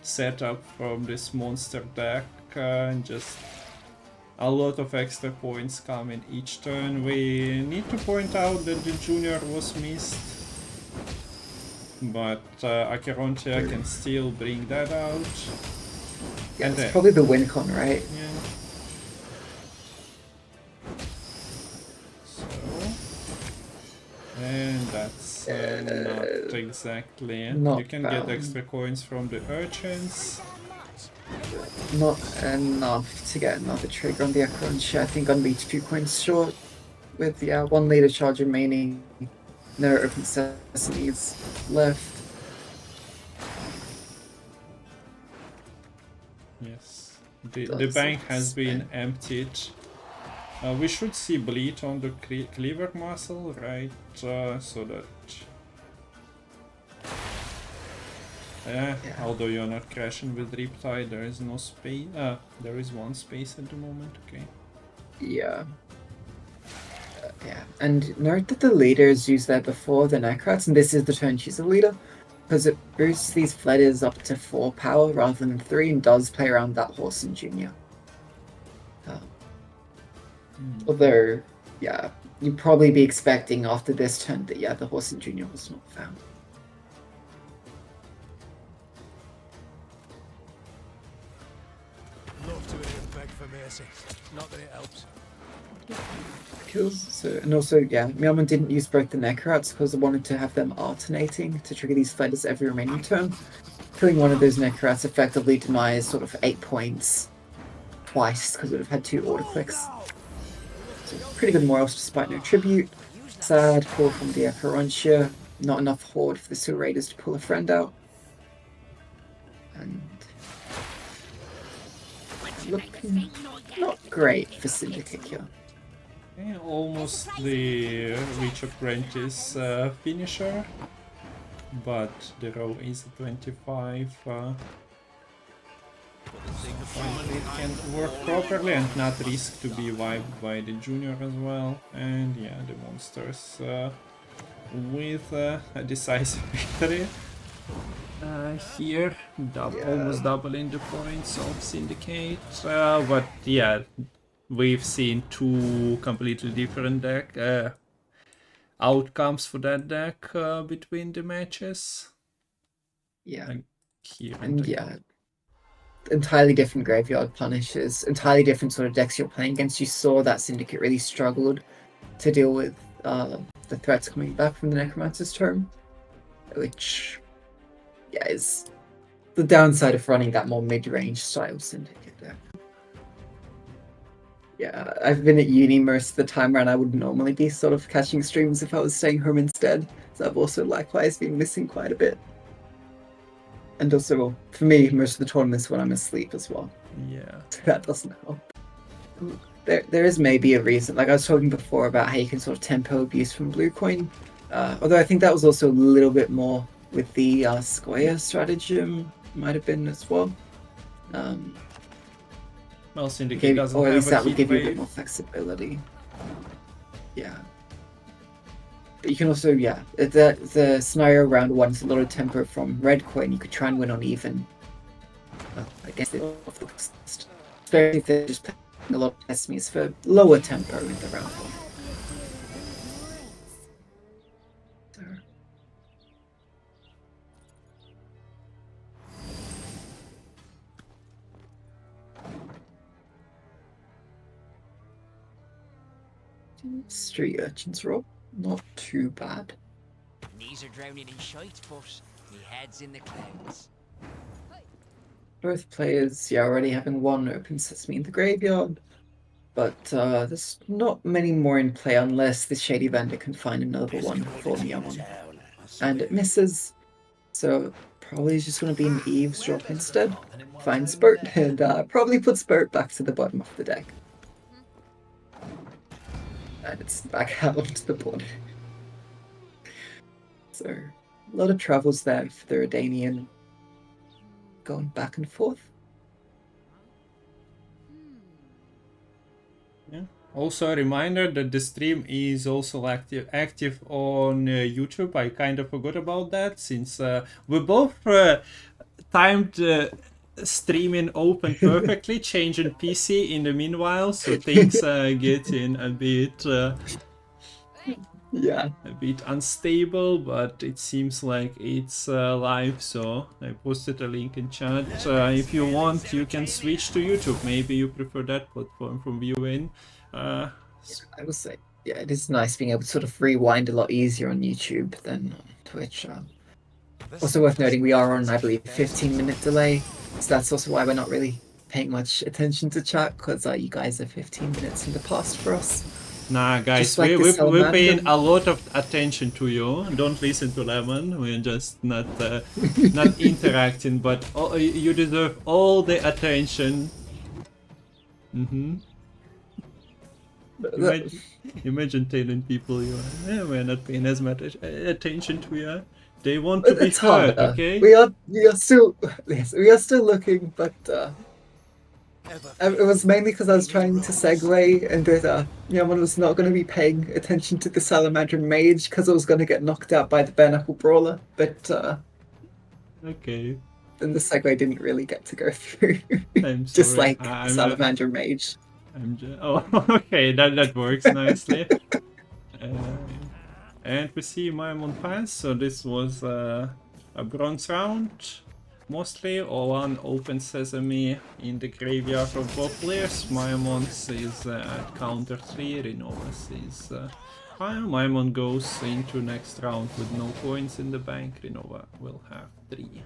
setup from this monster deck, and just a lot of extra points come in each turn. We need to point out that the Junior was missed, but Acherontia can still bring that out. Yeah, And it's then- probably the WinCon, right? Yeah. So, and that's not exactly. not You can get found. extra coins from the urchins. Not enough to get another trigger on the Acherontia. I think I'm be 2 coins short. With 1 leader charge remaining. No Open Sesames left. Yes, the Does bank it has been spend? emptied. We should see bleed on the cleaver muscle, right? So that. Yeah, although you're not crashing with Riptide, there is no space. There is 1 space at the moment. Okay. Yeah. Yeah, and note that the leader is used there before the Necrats, and this is the turn she's a leader, because it boosts these Fletters up to 4 power rather than 3, and does play around that horse in Junior. Although, yeah, you'd probably be expecting after this turn that, yeah, the horse in Junior was not found. Love to hear him beg for mercy. Not that it helps. Kills. So, and also, yeah, Myamon didn't use both the Necrats because I wanted to have them alternating to trigger these Fletters every remaining turn. Killing one of those Necrats effectively demised sort of 8 points twice because it would have had 2 auto clicks. So pretty good morals despite no tribute. Sad pull from the Acherontia. Not enough horde for the Seal Raiders to pull a friend out. And looking not great for Syndicate here. Okay, almost the Reach Apprentice finisher, but the row is 25. It can work properly and not risk to be wiped by the junior as well. And yeah, the monsters with a decisive victory. Here, almost doubling the points of Syndicate. But yeah, we've seen two completely different deck outcomes for that deck between the matches. Yeah. Like here and yeah, entirely different graveyard punishes, entirely different sort of decks you're playing against. You saw that Syndicate really struggled to deal with the threats coming back from the Necromancer's Tome, which yeah is the downside of running that more mid-range style Syndicate deck. Yeah, I've been at uni most of the time, and I would normally be sort of catching streams if I was staying home instead. So I've also likewise been missing quite a bit. And also, for me, most of the tournaments when I'm asleep as well. Yeah. That doesn't help. There is maybe a reason. Like I was talking before about how you can sort of tempo abuse from blue coin. Although I think that was also a little bit more with the Square stratagem, might have been as well. Well, Syndicate doesn't or at least have that a would give you a bit wave. more flexibility. Yeah. But you can also, yeah, the scenario round one is a lot of tempo from red coin. You could try and win on even. I guess it off the list. Especially if they're just playing a lot of enemies for lower tempo in the round one. So. Street urchins roll, not too bad. Knees are drowning in shite, but me head's in the clouds. Both players, yeah, already having one open sesame in the graveyard, but there's not many more in play unless the Shady Vendor can find another one for Myamon. And it misses, so probably is just going to be an eavesdrop instead. Find Spurt, and probably put Spurt back to the bottom of the deck. And it's back out onto the board. So, a lot of travels there for the Redanian. Going back and forth. Yeah. Also a reminder that the stream is also active on YouTube. I kind of forgot about that since we both timed streaming open perfectly, changing PC in the meanwhile, so things getting a bit unstable, but it seems like it's live, so I posted a link in chat. If you want, you can switch to YouTube. Maybe you prefer that platform from viewing. I would say, yeah, it is nice being able to sort of rewind a lot easier on YouTube than on Twitch. Also worth noting, we are on, I believe, 15-minute delay, so that's also why we're not really paying much attention to chat, because you guys are 15 minutes in the past for us. Nah, guys, like we're paying a lot of attention to you. Don't listen to Lemon. We're just not not interacting, but you deserve all the attention. Imagine telling people we're not paying as much attention to you. They want to be heard, okay? We are still looking, but it was mainly because I was trying to segue, and Myamon was not going to be paying attention to the Salamander Mage because I was going to get knocked out by the Bare Knuckle Brawler, but okay. Then the segue didn't really get to go through. I'm sorry. Just like Salamander Mage. Okay, that works nicely. And we see Myamon pass, so this was a bronze round. Mostly, or one open sesame in the graveyard of both players. Myamon's is at counter 3, Renova's is higher. Myamon goes into next round with no coins in the bank. Renova will have 3.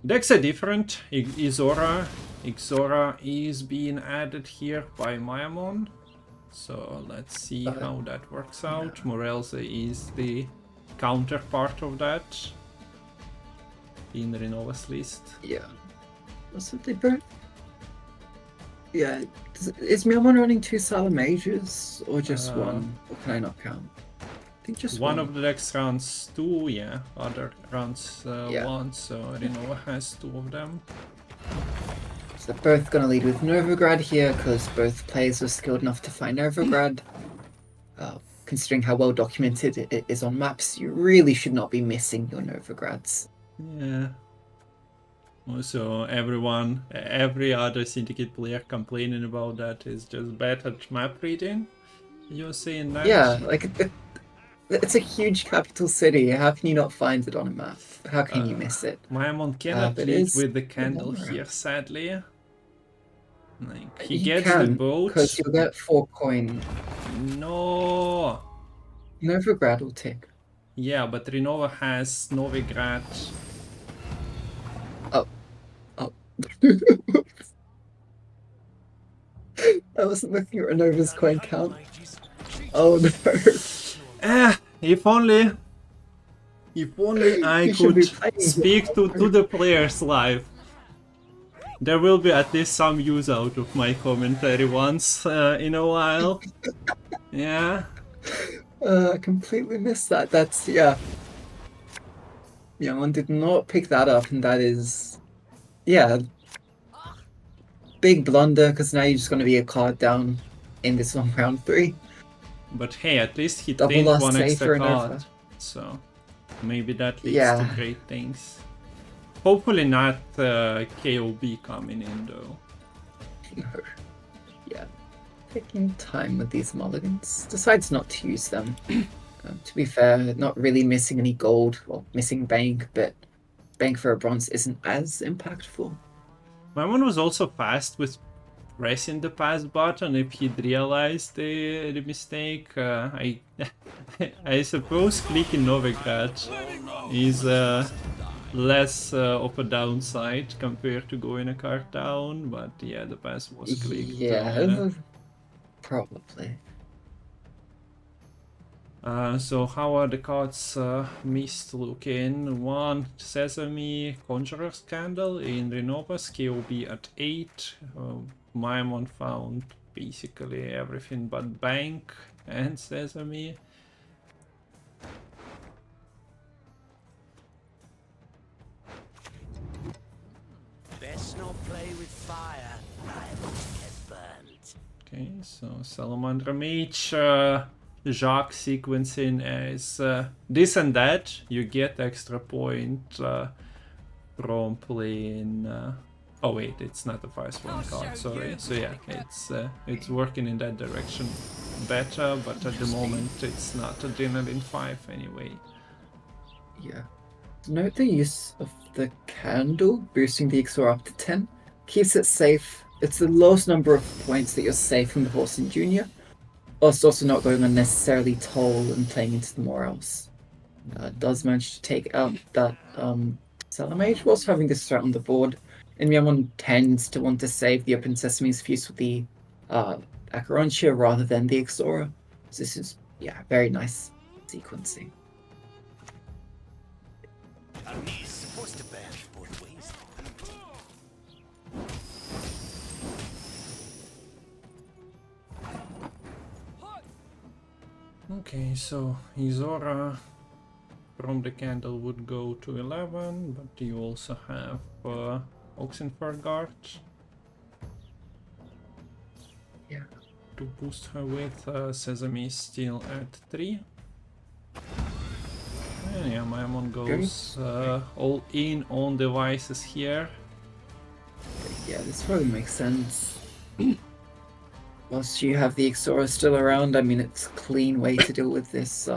Decks are different. Ixora is being added here by Myamon. So let's see how that works out. Morelza is the counterpart of that in Renova's list. Yeah. Also, they both. Yeah, is Myamon running 2 Salamages or just one? Or can I not count? I think just One of the decks runs 2, yeah. Other runs Yeah. 1, so Renova has 2 of them. So they're both gonna lead with Novigrad here because both players were skilled enough to find Novigrad. Considering how well documented it is on maps, you really should not be missing your Novigrads. Yeah. Also, every other Syndicate player complaining about that is just bad at map reading. You're saying that? Yeah, like it's a huge capital city. How can you not find it on a map? How can you miss it? Myamon cannot but lead it's with the candle Renova. here, sadly. Like, he You gets the can, boat. because you'll get 4 coin. No! Novigrad will tick. Yeah, but Renova has Novigrad. Oh. I wasn't looking at Renova's coin count. Oh no. If only I You should be could playing speak to the players live. There will be at least some use out of my commentary once in a while. Yeah. I completely missed that. That's, yeah. Myamon did not pick that up, and that is, yeah, big blunder, because now you're just going to be a card down in this one round 3. But hey, at least he Double claimed lost one save extra for card. Renova. So maybe that leads Yeah. to great things. Hopefully not KOB coming in though. No. Yeah. Taking time with these mulligans. Decides not to use them. To be fair, not really missing any gold. Well, missing bank, but bank for a bronze isn't as impactful. Myamon was also fast with pressing the pass button if he'd realized the mistake. I suppose clicking Novigrad is less of a downside compared to going a card down, but yeah, the pass was clicked. Yeah, probably. So how are the cards missed looking? 1 Sesame Conjurer's Candle in Renova's KOB at 8. Myamon found basically everything but Bank and Sesame. Best not play with fire. I will get burnt. Okay, so Salamander Mage, Jacques sequencing as this and that. You get extra point from playing. Oh wait, it's not a 5-1 card. Sorry. So yeah, it's working in that direction better, but at the moment it's not Adrenaline 5 anyway. Yeah. Note the use of the candle, boosting the XOR up to 10. Keeps it safe. It's the lowest number of points that you're safe from the horse in junior. Whilst also not going unnecessarily toll and playing into the morals. Does manage to take out that Salamage whilst having this threat on the board. And Myamon tends to want to save the Open Sesame's fuse with the Acherontia rather than the Exora. So this is, yeah, very nice sequencing. A knee's supposed to bend both ways. Okay, so Izora from the candle would go to 11, but you also have Oxenford Yeah. to boost her with. Sesame still at 3. And yeah, Myamon goes all in on devices here. Yeah, this probably makes sense. Whilst you have the Exora still around, I mean, it's a clean way to deal with this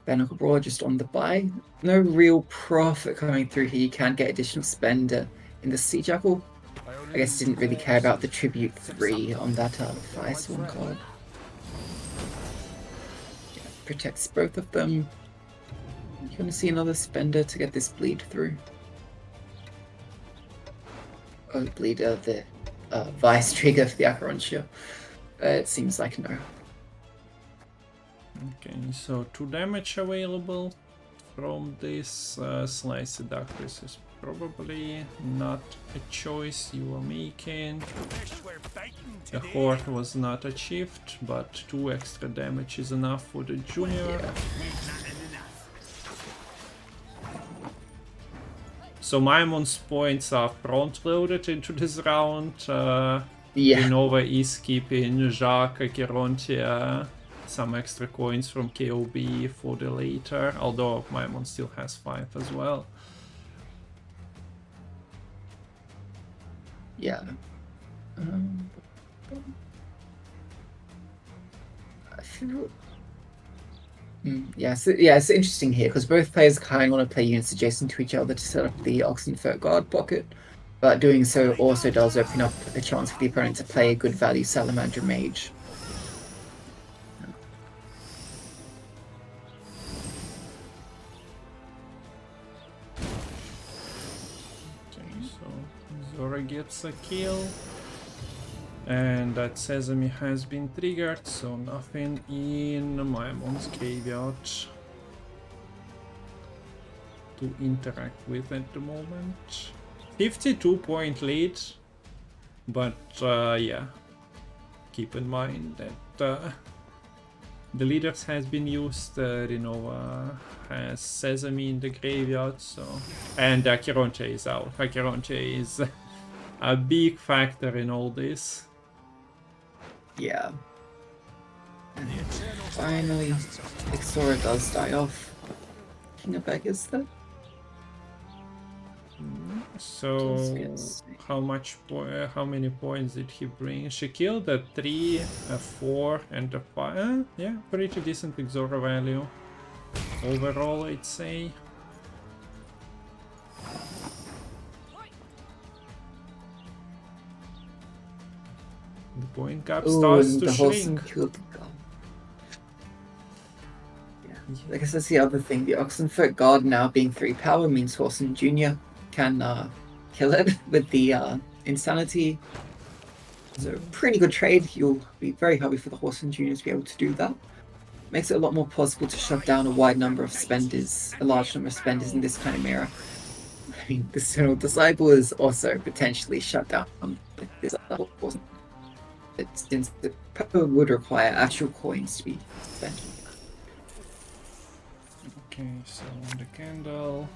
Barnacle Brawler just on the buy. No real profit coming through here. You can get additional spend in the Sea Jackal. I guess didn't really care about the Tribute 3 on that Vice one card. Yeah, protects both of them. You're going to see another spender to get this bleed through. Oh, bleed the Vice trigger for the Acherontia. It seems like no. Okay, so 2 damage available from this. Slice Seductress is probably not a choice you are making. Fish we're biting The today. horde was not achieved, but 2 extra damage is enough for the junior. So Myamon's points are front-loaded into this round. Yeah. Renova is keeping Jacques, Gerontia, some extra coins from KOB for the later, although Myamon still has 5 as well. Yeah. I feel. Yeah, it's interesting here because both players kind of want to play units adjacent to each other to set up the Oxenfurt Guard pocket, but doing so also does open up a chance for the opponent to play a good value Salamander Mage. Okay, so Zora gets a kill. And that Sesame has been triggered, so nothing in Myamon's graveyard to interact with at the moment. 52-point lead, but yeah, keep in mind that the leaders has been used. Renova has Sesame in the graveyard, so and Acheronte is out. Acheronte is a big factor in all this. Yeah. And finally, Ixora does die off. King of Beggars, though. So Yes. how many points did he bring? She killed a 3, a 4, and a 5. Yeah, pretty decent Ixora value overall, I'd say. The point gap starts and to the horse shrink. killed the guard. Yeah, I guess that's the other thing. The Oxenfurt Guard now being 3 power means Horson Jr. can kill it with the Insanity. It's a pretty good trade. You'll be very happy for the Horson Jr. to be able to do that. Makes it a lot more possible to shut down a wide number of spenders, a large number of spenders in this kind of mirror. I mean, the Single Disciple is also potentially shut down with this other Horson. Since the power would require actual coins to be spent. Okay, so the candle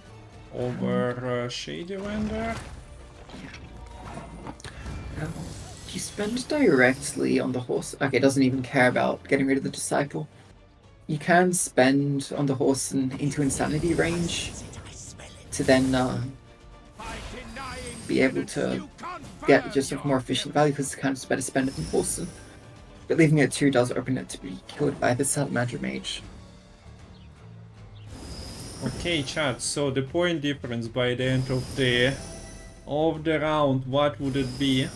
over Shady Wander. You spend directly on the horse. Okay, it doesn't even care about getting rid of the disciple. You can spend on the horse and into insanity range to then be able to get just a more efficient value because it's kind of better spend it in horse. But leaving it at 2 does open it to be killed by the Salamander Mage. Okay, chat. So the point difference by the end of the round, what would it be?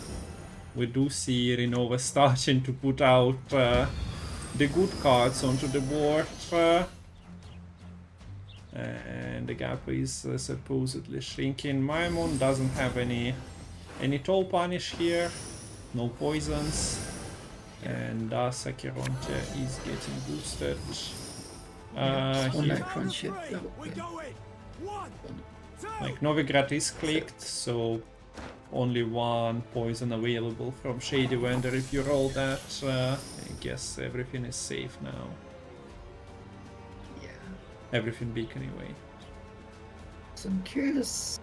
We do see Renova starting to put out the good cards onto the board, and the gap is supposedly shrinking. Myamon doesn't have any toll punish here, no poisons, and thus Acheronte is getting boosted. Like Novigrad is clicked, so only 1 poison available from Shady Wander. If you roll that, I guess everything is safe now. Yeah. Everything big anyway. So I'm curious,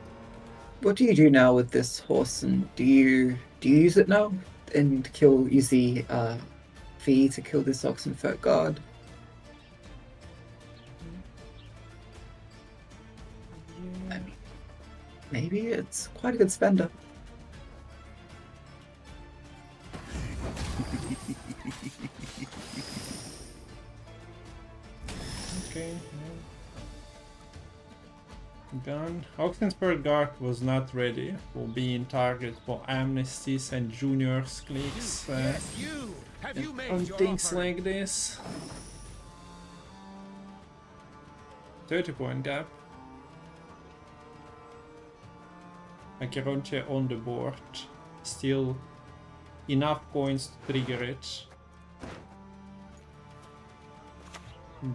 what do you do now with this horse? And do you use it now and use the fee to kill this Oxenfurt Guard? I mean, maybe it's quite a good spender. Okay. Done. Oxenfurt Guard was not ready for being target for amnesties and juniors clicks and things like this. 30-point gap. Acheronte on the board. Still enough coins to trigger it.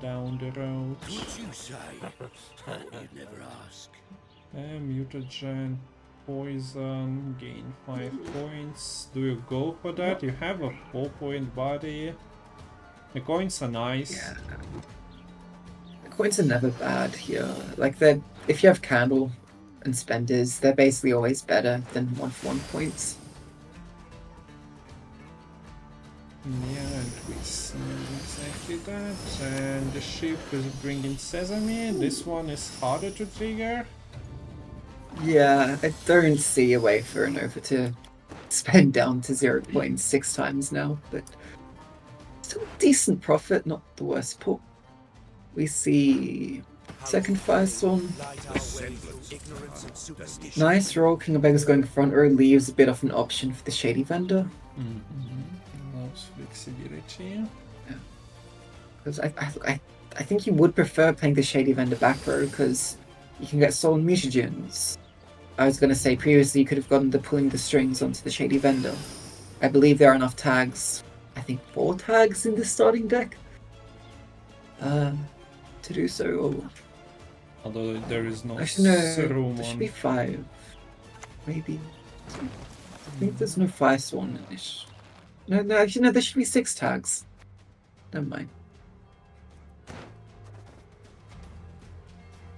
Down the road. What you say? You'd never ask. Mutagen, poison, gain 5 points. Do you go for that? You have a 4-point body. The coins are nice. Yeah. The coins are never bad here. Like they're if you have candle and spenders, they're basically always better than 1-for-1 points. Yeah, and we see exactly that. And the ship is bringing Sesame. This one is harder to trigger. Yeah, I don't see a way for Renova to spend down to 0.6 times now, but still decent profit, not the worst pull. We see second Firestorm. Nice roll. King of Beggars going front row leaves a bit of an option for the Shady Vendor. Allows flexibility. Because I think you would prefer playing the Shady Vendor back row because you can get stolen mutagens. I was going to say previously you could have gotten the pulling the strings onto the Shady Vendor. I believe there are enough tags, I think 4 tags in the starting deck to do so. Although there is no Actually, no, room there should on. be 5. Maybe. I think there's no Firestorm in this. No, actually, no, there should be 6 tags. Never mind.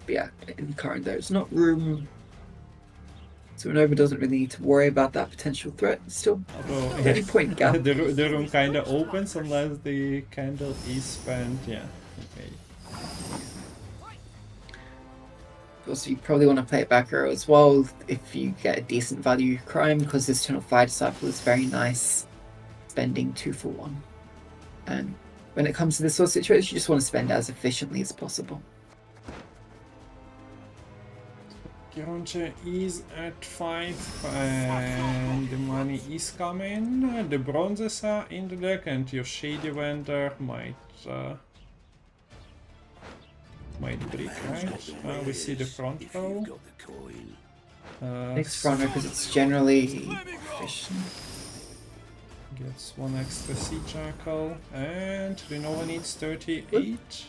But yeah, in current there's not room. So Renova doesn't really need to worry about that potential threat still. Although 30-point gap. the room kinda opens unless the candle is spent. Yeah. Okay. Also, you probably want to play it back row as well if you get a decent value crime, because this Eternal Fire Disciple is very nice, spending 2-for-1. And when it comes to this sort of situation, you just want to spend as efficiently as possible. Kironche is at 5 and the money is coming. The bronzes are in the deck and your Shady Vendor might break, right? We see the front row. Next front row because it's generally efficient. Gets 1 extra Sea Jackal and Renova needs 38.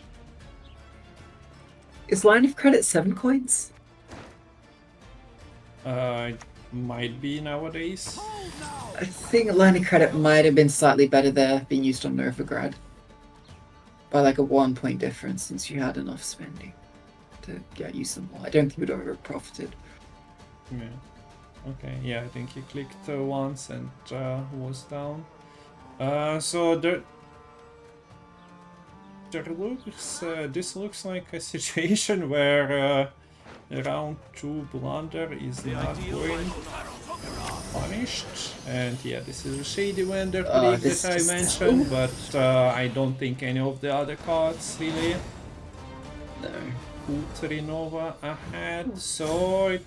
Is Line of Credit 7 coins? It might be nowadays. I think Line of Credit might have been slightly better there, being used on Novigrad. By like a 1-point difference, since you had enough spending to use them all. I don't think you'd over profited. Yeah. Okay, yeah, I think he clicked once and was down. So there looks, this looks like a situation where round 2 blunder is not going punished. And yeah, this is a Shady Vendor click that I mentioned, but I don't think any of the other cards really put Renova ahead, so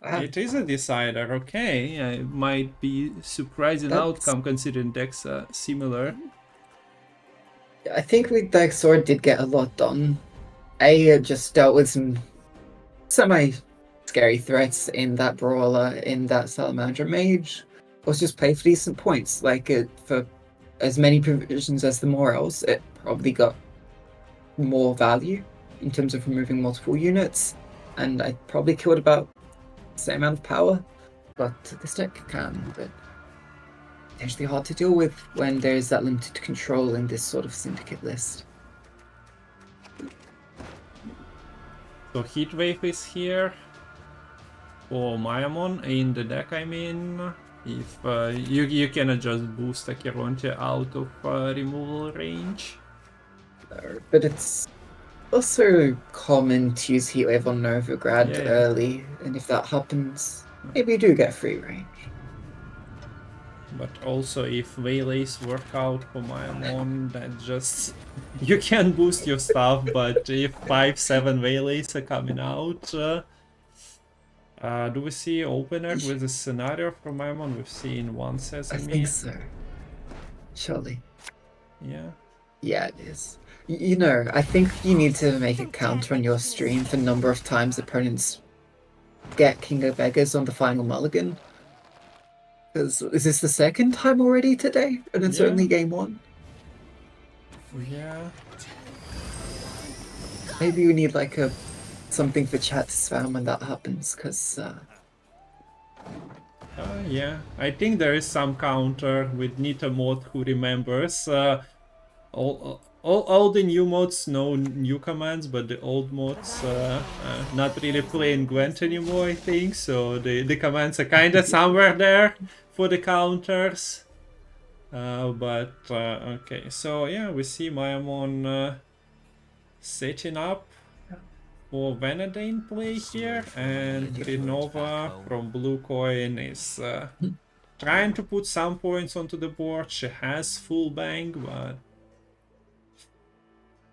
it is a decider. Okay, it might be surprising outcome considering decks are similar. I think with Dexor did get a lot done. Just dealt with some semi-scary threats in that Brawler, in that Salamander Mage. Was just play for decent points. Like, for as many provisions as the Morels, it probably got more value in terms of removing multiple units. And I probably killed about the same amount of power. But this deck can, but potentially hard to deal with when there's that limited control in this sort of syndicate list. So Heatwave is here for Myamon in the deck, I mean. If you cannot just boost a Kironche out of removal range. But it's also common to use Heatwave on Novigrad early, and if that happens, maybe you do get free range. But also if Waylays work out for Myamon, that just... you can boost your stuff, but if 5-7 Waylays are coming out... do we see opener with a scenario from Myamon? We've seen 1 Sesame. I think so. Surely. Yeah. Yeah, it is. You know, I think you need to make a counter on your stream for the number of times opponents get King of Beggars on the final mulligan. Because is this the 2nd time already today? And it's only game 1? Yeah. Maybe we need like something for chat to spam when that happens, because Yeah, I think there is some counter with Nita mod who remembers. All the new mods know new commands, but the old mods not really playing Gwent anymore, I think. So the commands are kind of somewhere there for the counters. Okay, so yeah, we see Myamon setting up for Vanadine play here, and Renova from Blue Coin is trying to put some points onto the board. She has full bang, but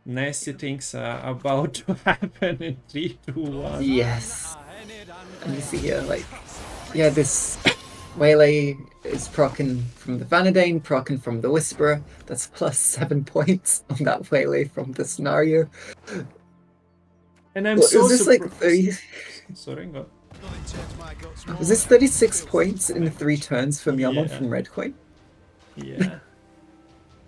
nasty things are about to happen in 3, 2, 1. yes. And you see here, like, yeah, this Waylay is proccing from the Vanadine, proccing from the Whisperer. That's +7 points on that Waylay from the scenario. And I'm Well, so is this like surprised. 30? Sorry, go. Was this 36 points in 3 turns for Myamon Yeah. from Red Coin? Yeah.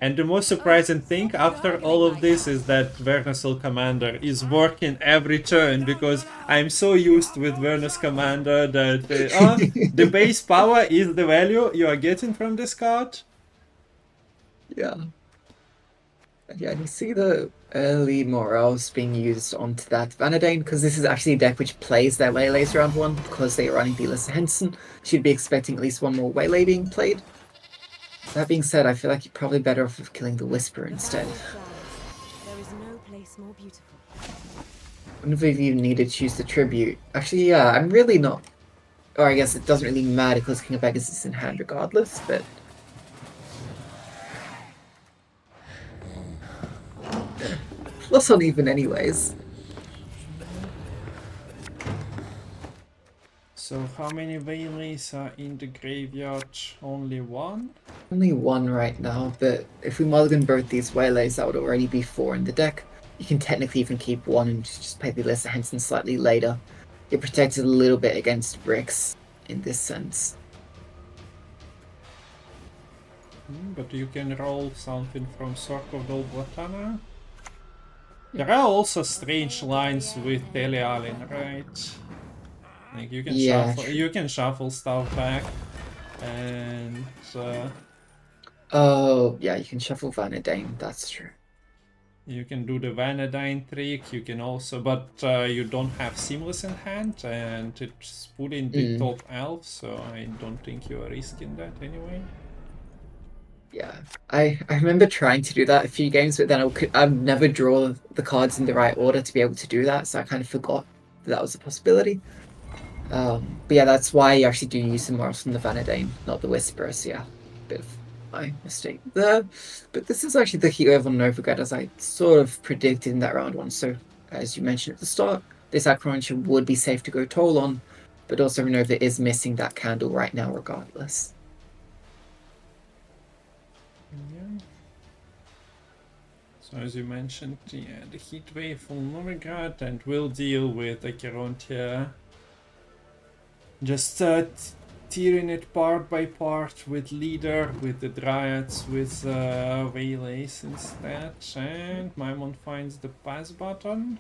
And the most surprising thing after all of this is that Vernusel Commander is working every turn, because I'm so used with Vernus Commander that the base power is the value you are getting from this card. Yeah. Yeah, and you see the early morals being used onto that Vanadine, because this is actually a deck which plays their Waylays round 1, because they are running Delissa Henson. Should be expecting at least one more Waylay being played. That being said, I feel like you're probably better off of killing the Whisperer instead. There is no place more beautiful. Wouldn't have even needed to choose the Tribute. Actually, yeah, I'm really not... Or I guess it doesn't really matter because King of Beggars is in hand regardless, but... Plus uneven anyways. So how many Waylays are in the graveyard? Only one? Only one right now, but if we mulligan both these Waylays, that would already be 4 in the deck. You can technically even keep one and just play the Delissa Henson slightly later. It protects it a little bit against bricks in this sense. But you can roll something from Circle of Dolblatana. There are also strange lines with Telealin, right? Like you can shuffle stuff back, and oh yeah, you can shuffle Vanadine. That's true. you can do the Vanadine trick. You can also, but you don't have Seamless in hand, and it's put in the top elf, so I don't think you are risking that anyway. Yeah, I remember trying to do that a few games, but then I'd never draw the cards in the right order to be able to do that, so I kind of forgot that was a possibility. But yeah, that's why you actually do use them more from the Vanadine, not the Whisperer, so yeah, bit of my mistake there. But this is actually the hero of Renova, as I sort of predicted in that round 1, so as you mentioned at the start, this Acromantia would be safe to go Toll on, but also Renova is missing that candle right now regardless. Yeah. So as you mentioned, yeah, the heat wave from Novigrad, and we'll deal with Acherontia. Just tearing it part by part with Leader, with the Dryads, with Waylays instead. And Myamon finds the pass button,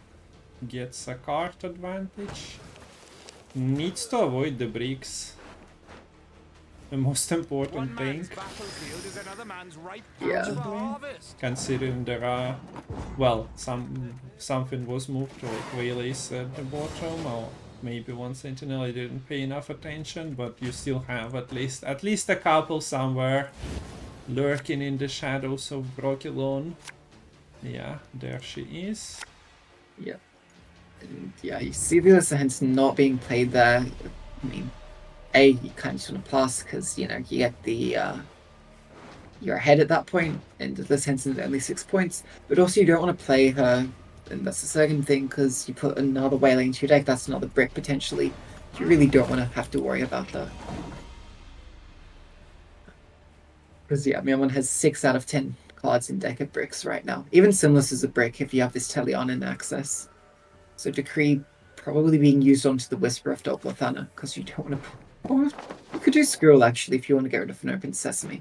gets a card advantage. Needs to avoid the bricks. The most important thing. Yeah. Considering there are, well, something was moved to like Waylays at the bottom, or maybe one Sentinel. I didn't pay enough attention, but you still have at least a couple somewhere lurking in the shadows of Brokilon. Yeah, there she is. Yeah. And yeah, you see the Delissa Henson not being played there. I mean, you kind of just want to pass because, you know, you get the... you're ahead at that point, and the Delissa Henson's only 6 points, but also you don't want to play her, and that's the second thing, because you put another Waylay into your deck, that's another brick potentially. You really don't want to have to worry about that. Because yeah, Myamon has 6 out of 10 cards in deck of bricks right now. Even Sinless is a brick if you have this Teleon in access. So Decree probably being used onto the Whisper of Dolblathana, because you don't want to... Or you could do Skrull actually if you want to get rid of an open Sesame.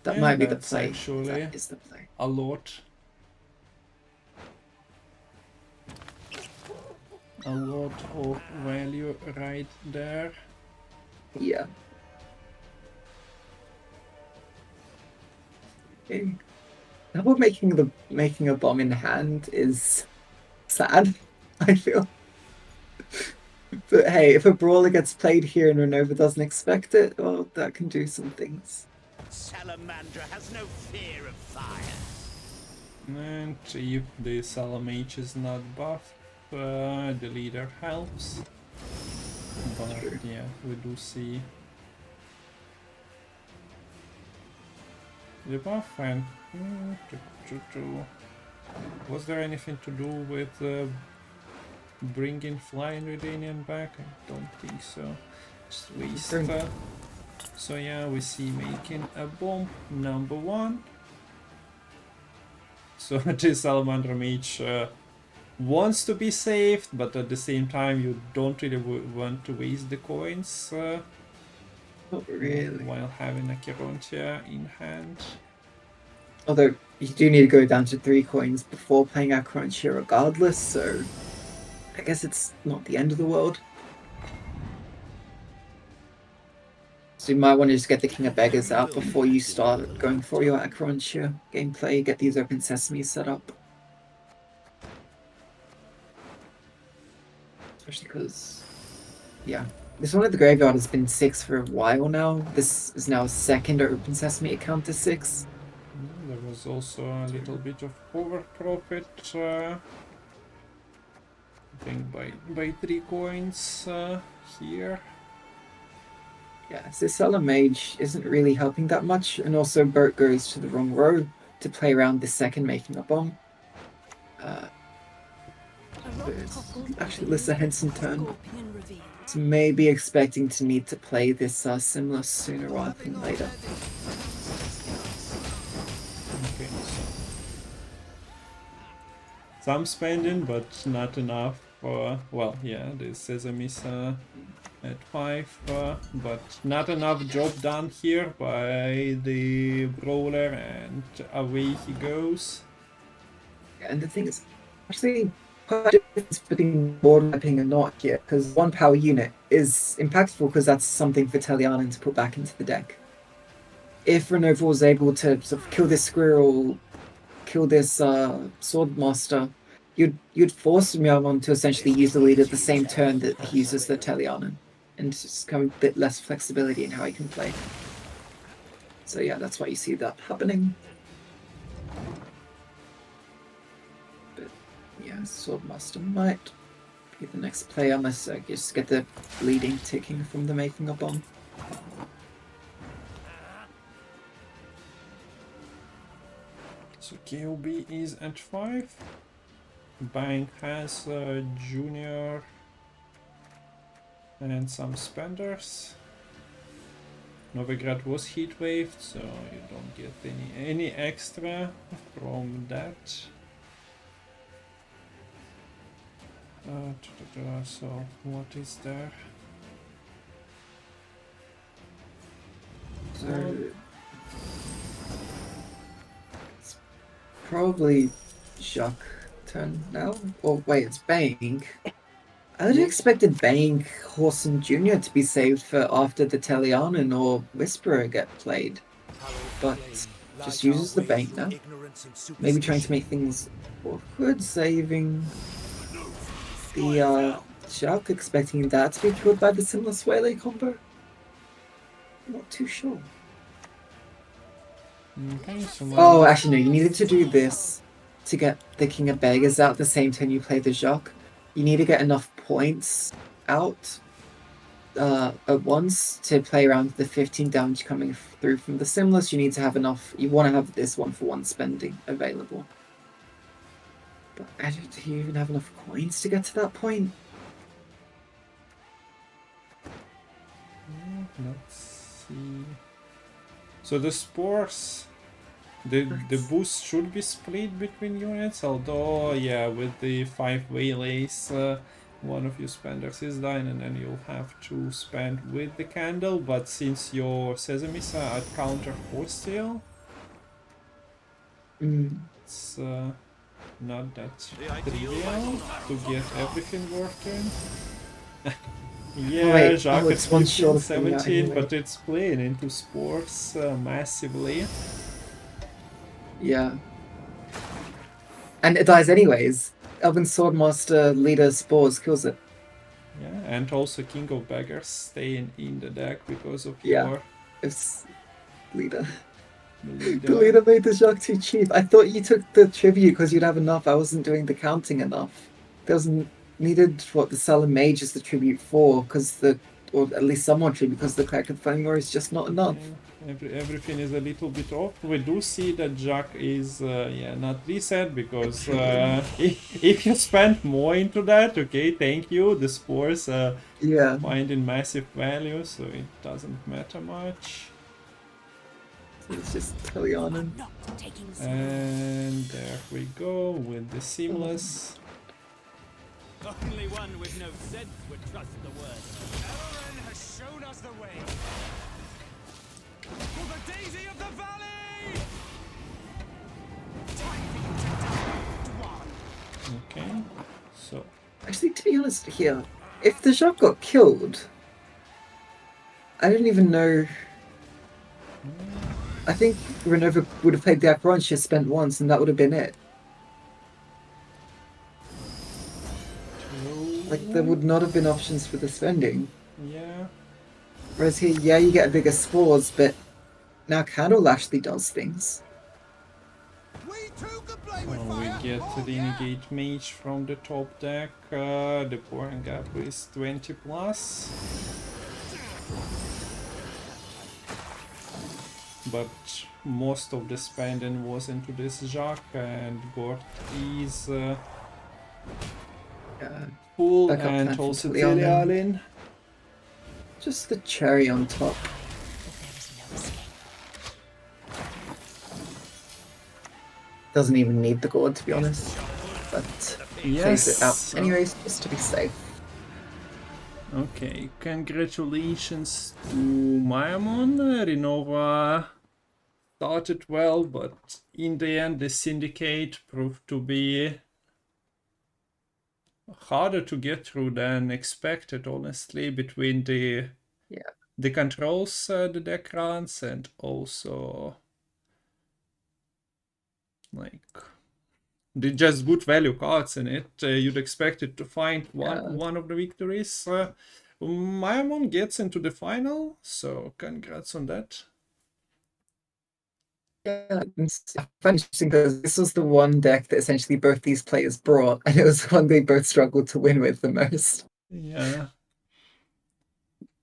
That might be the play. Actually that is the play. a lot. a lot of value right there. Yeah. Okay. How about making a bomb in hand is sad, I feel. But hey, if a brawler gets played here and Renova doesn't expect it, well, that can do some things. Salamandra has no fear of fire. And if the Salamage is not buffed, the leader helps. But True. yeah, we do see the buff and was there anything to do with bringing Flying Redanian back? I don't think so. Just waste. So yeah, we see making a bomb number 1. So this Salamander Mage wants to be saved, but at the same time you don't really want to waste the coins Not really. while having a Chirontia in hand. Although you do need to go down to 3 coins before playing Acrontia regardless, so I guess it's not the end of the world. So you might want to just get the King of Beggars out before you start going for your Acrontia gameplay, get these Open Sesame set up. Especially because, yeah, this one at the graveyard has been 6 for a while now. This is now 2nd Open Sesame account to 6. There was also a little bit of over profit, I think by 3 coins here. Yeah, so Salamage Mage isn't really helping that much, and also Bert goes to the wrong row to play around the 2nd making a bomb. Actually, Lissa Henson turn. So maybe expecting to need to play this similar sooner rather than later. Okay, some spending, but not enough. Well, yeah, the Sesame's at 5, but not enough job done here by the brawler, and away he goes. And the thing is, actually, quite a difference between board mapping and not here, because 1 power unit is impactful because that's something for Telianan to put back into the deck. If Renova was able to sort of kill this squirrel, kill this swordmaster, you'd force Myamon to essentially use the lead at the same turn that he uses the Telianan, and just come a bit less flexibility in how he can play. So yeah, that's why you see that happening. But yeah, Swordmaster might be the next play unless I just get the bleeding ticking from the making a bomb. So KOB is at 5. Bank has Junior and some spenders. Novigrad was heat waved, so you don't get any extra from that. So what is there? So it's probably Jacques' turn now. Or wait, it's Bang. I would have expected Bang, Horson Jr. to be saved for after the Telianan or Whisperer get played. But just uses the Bang now. Maybe trying to make things awkward, saving the Jacques, expecting that to be killed by the similar Swale combo. Not too sure. Okay, so Oh, actually no, you needed to do this to get the King of Beggars out the same turn you play the Jacques. You need to get enough points out at once to play around the 15 damage coming through from the Simless. You need to have enough, you want to have this 1-for-1 spending available. But do you even have enough coins to get to that point? let's see. So the spores, the boost should be split between units, although yeah, with the 5 waylays, one of your spenders is dying and then you'll have to spend with the candle, but since your Sesames are at counter 4 still, it's not that The ideal trivial battle to get everything working. Oh, wait, Jacques at it's one 15, short of coming out 17, anyway. but it's playing into sports massively. Yeah. And it dies anyways. Elven Swordmaster leader Spores kills it. Yeah, and also King of Beggars staying in the deck because of Yeah. your It's leader. leader. The leader made the Jacques too cheap. I thought you took the tribute because you'd have enough. I wasn't doing the counting enough. There wasn't needed what the Sullen Mage is the tribute for, because or at least somewhat tribute, because the Crack of Fangor is just not enough. Yeah, everything is a little bit off. We do see that Jacques is not reset because if you spend more into that, okay, thank you. The spores Yeah. finding massive value, so it doesn't matter much. It's just Kilianan. And there we go with the seamless. Only one with no sense would trust the word. Aaron has shown us the way. For the daisy of the valley! Time for you to die, Dwan. Okay, so Actually, to be honest here, if the Jacques got killed, I don't even know. I think Renova would have played the Acheron she spent once, and that would have been it. Like, there would not have been options for the spending. yeah. Whereas here, yeah, you get bigger spores, but now Candle actually does things. We too can play with So we fire. get Oh, the yeah. Renegade Mage from the top deck. The pouring gap is 20 plus. But most of the spending was into this Jacques, and Gort is full, Backup plan and from also Kilianan. Tilialin. Just the cherry on top. Doesn't even need the gourd, to be honest. But plays it out anyways, just to be safe. Okay, congratulations to Myamon. Renova started well, but in the end the Syndicate proved to be harder to get through than expected, honestly, between the controls the deck runs and also like the just good value cards in it. You'd expect it to find one of the victories. Myamon gets into the final, so congrats on that. Yeah, I find it interesting because this was the one deck that essentially both these players brought, and it was the one they both struggled to win with the most. Yeah.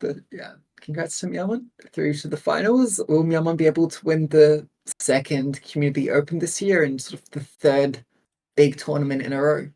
But yeah, congrats to Myamon. Through to the finals. Will Myamon be able to win the second Community Open this year and sort of the third big tournament in a row?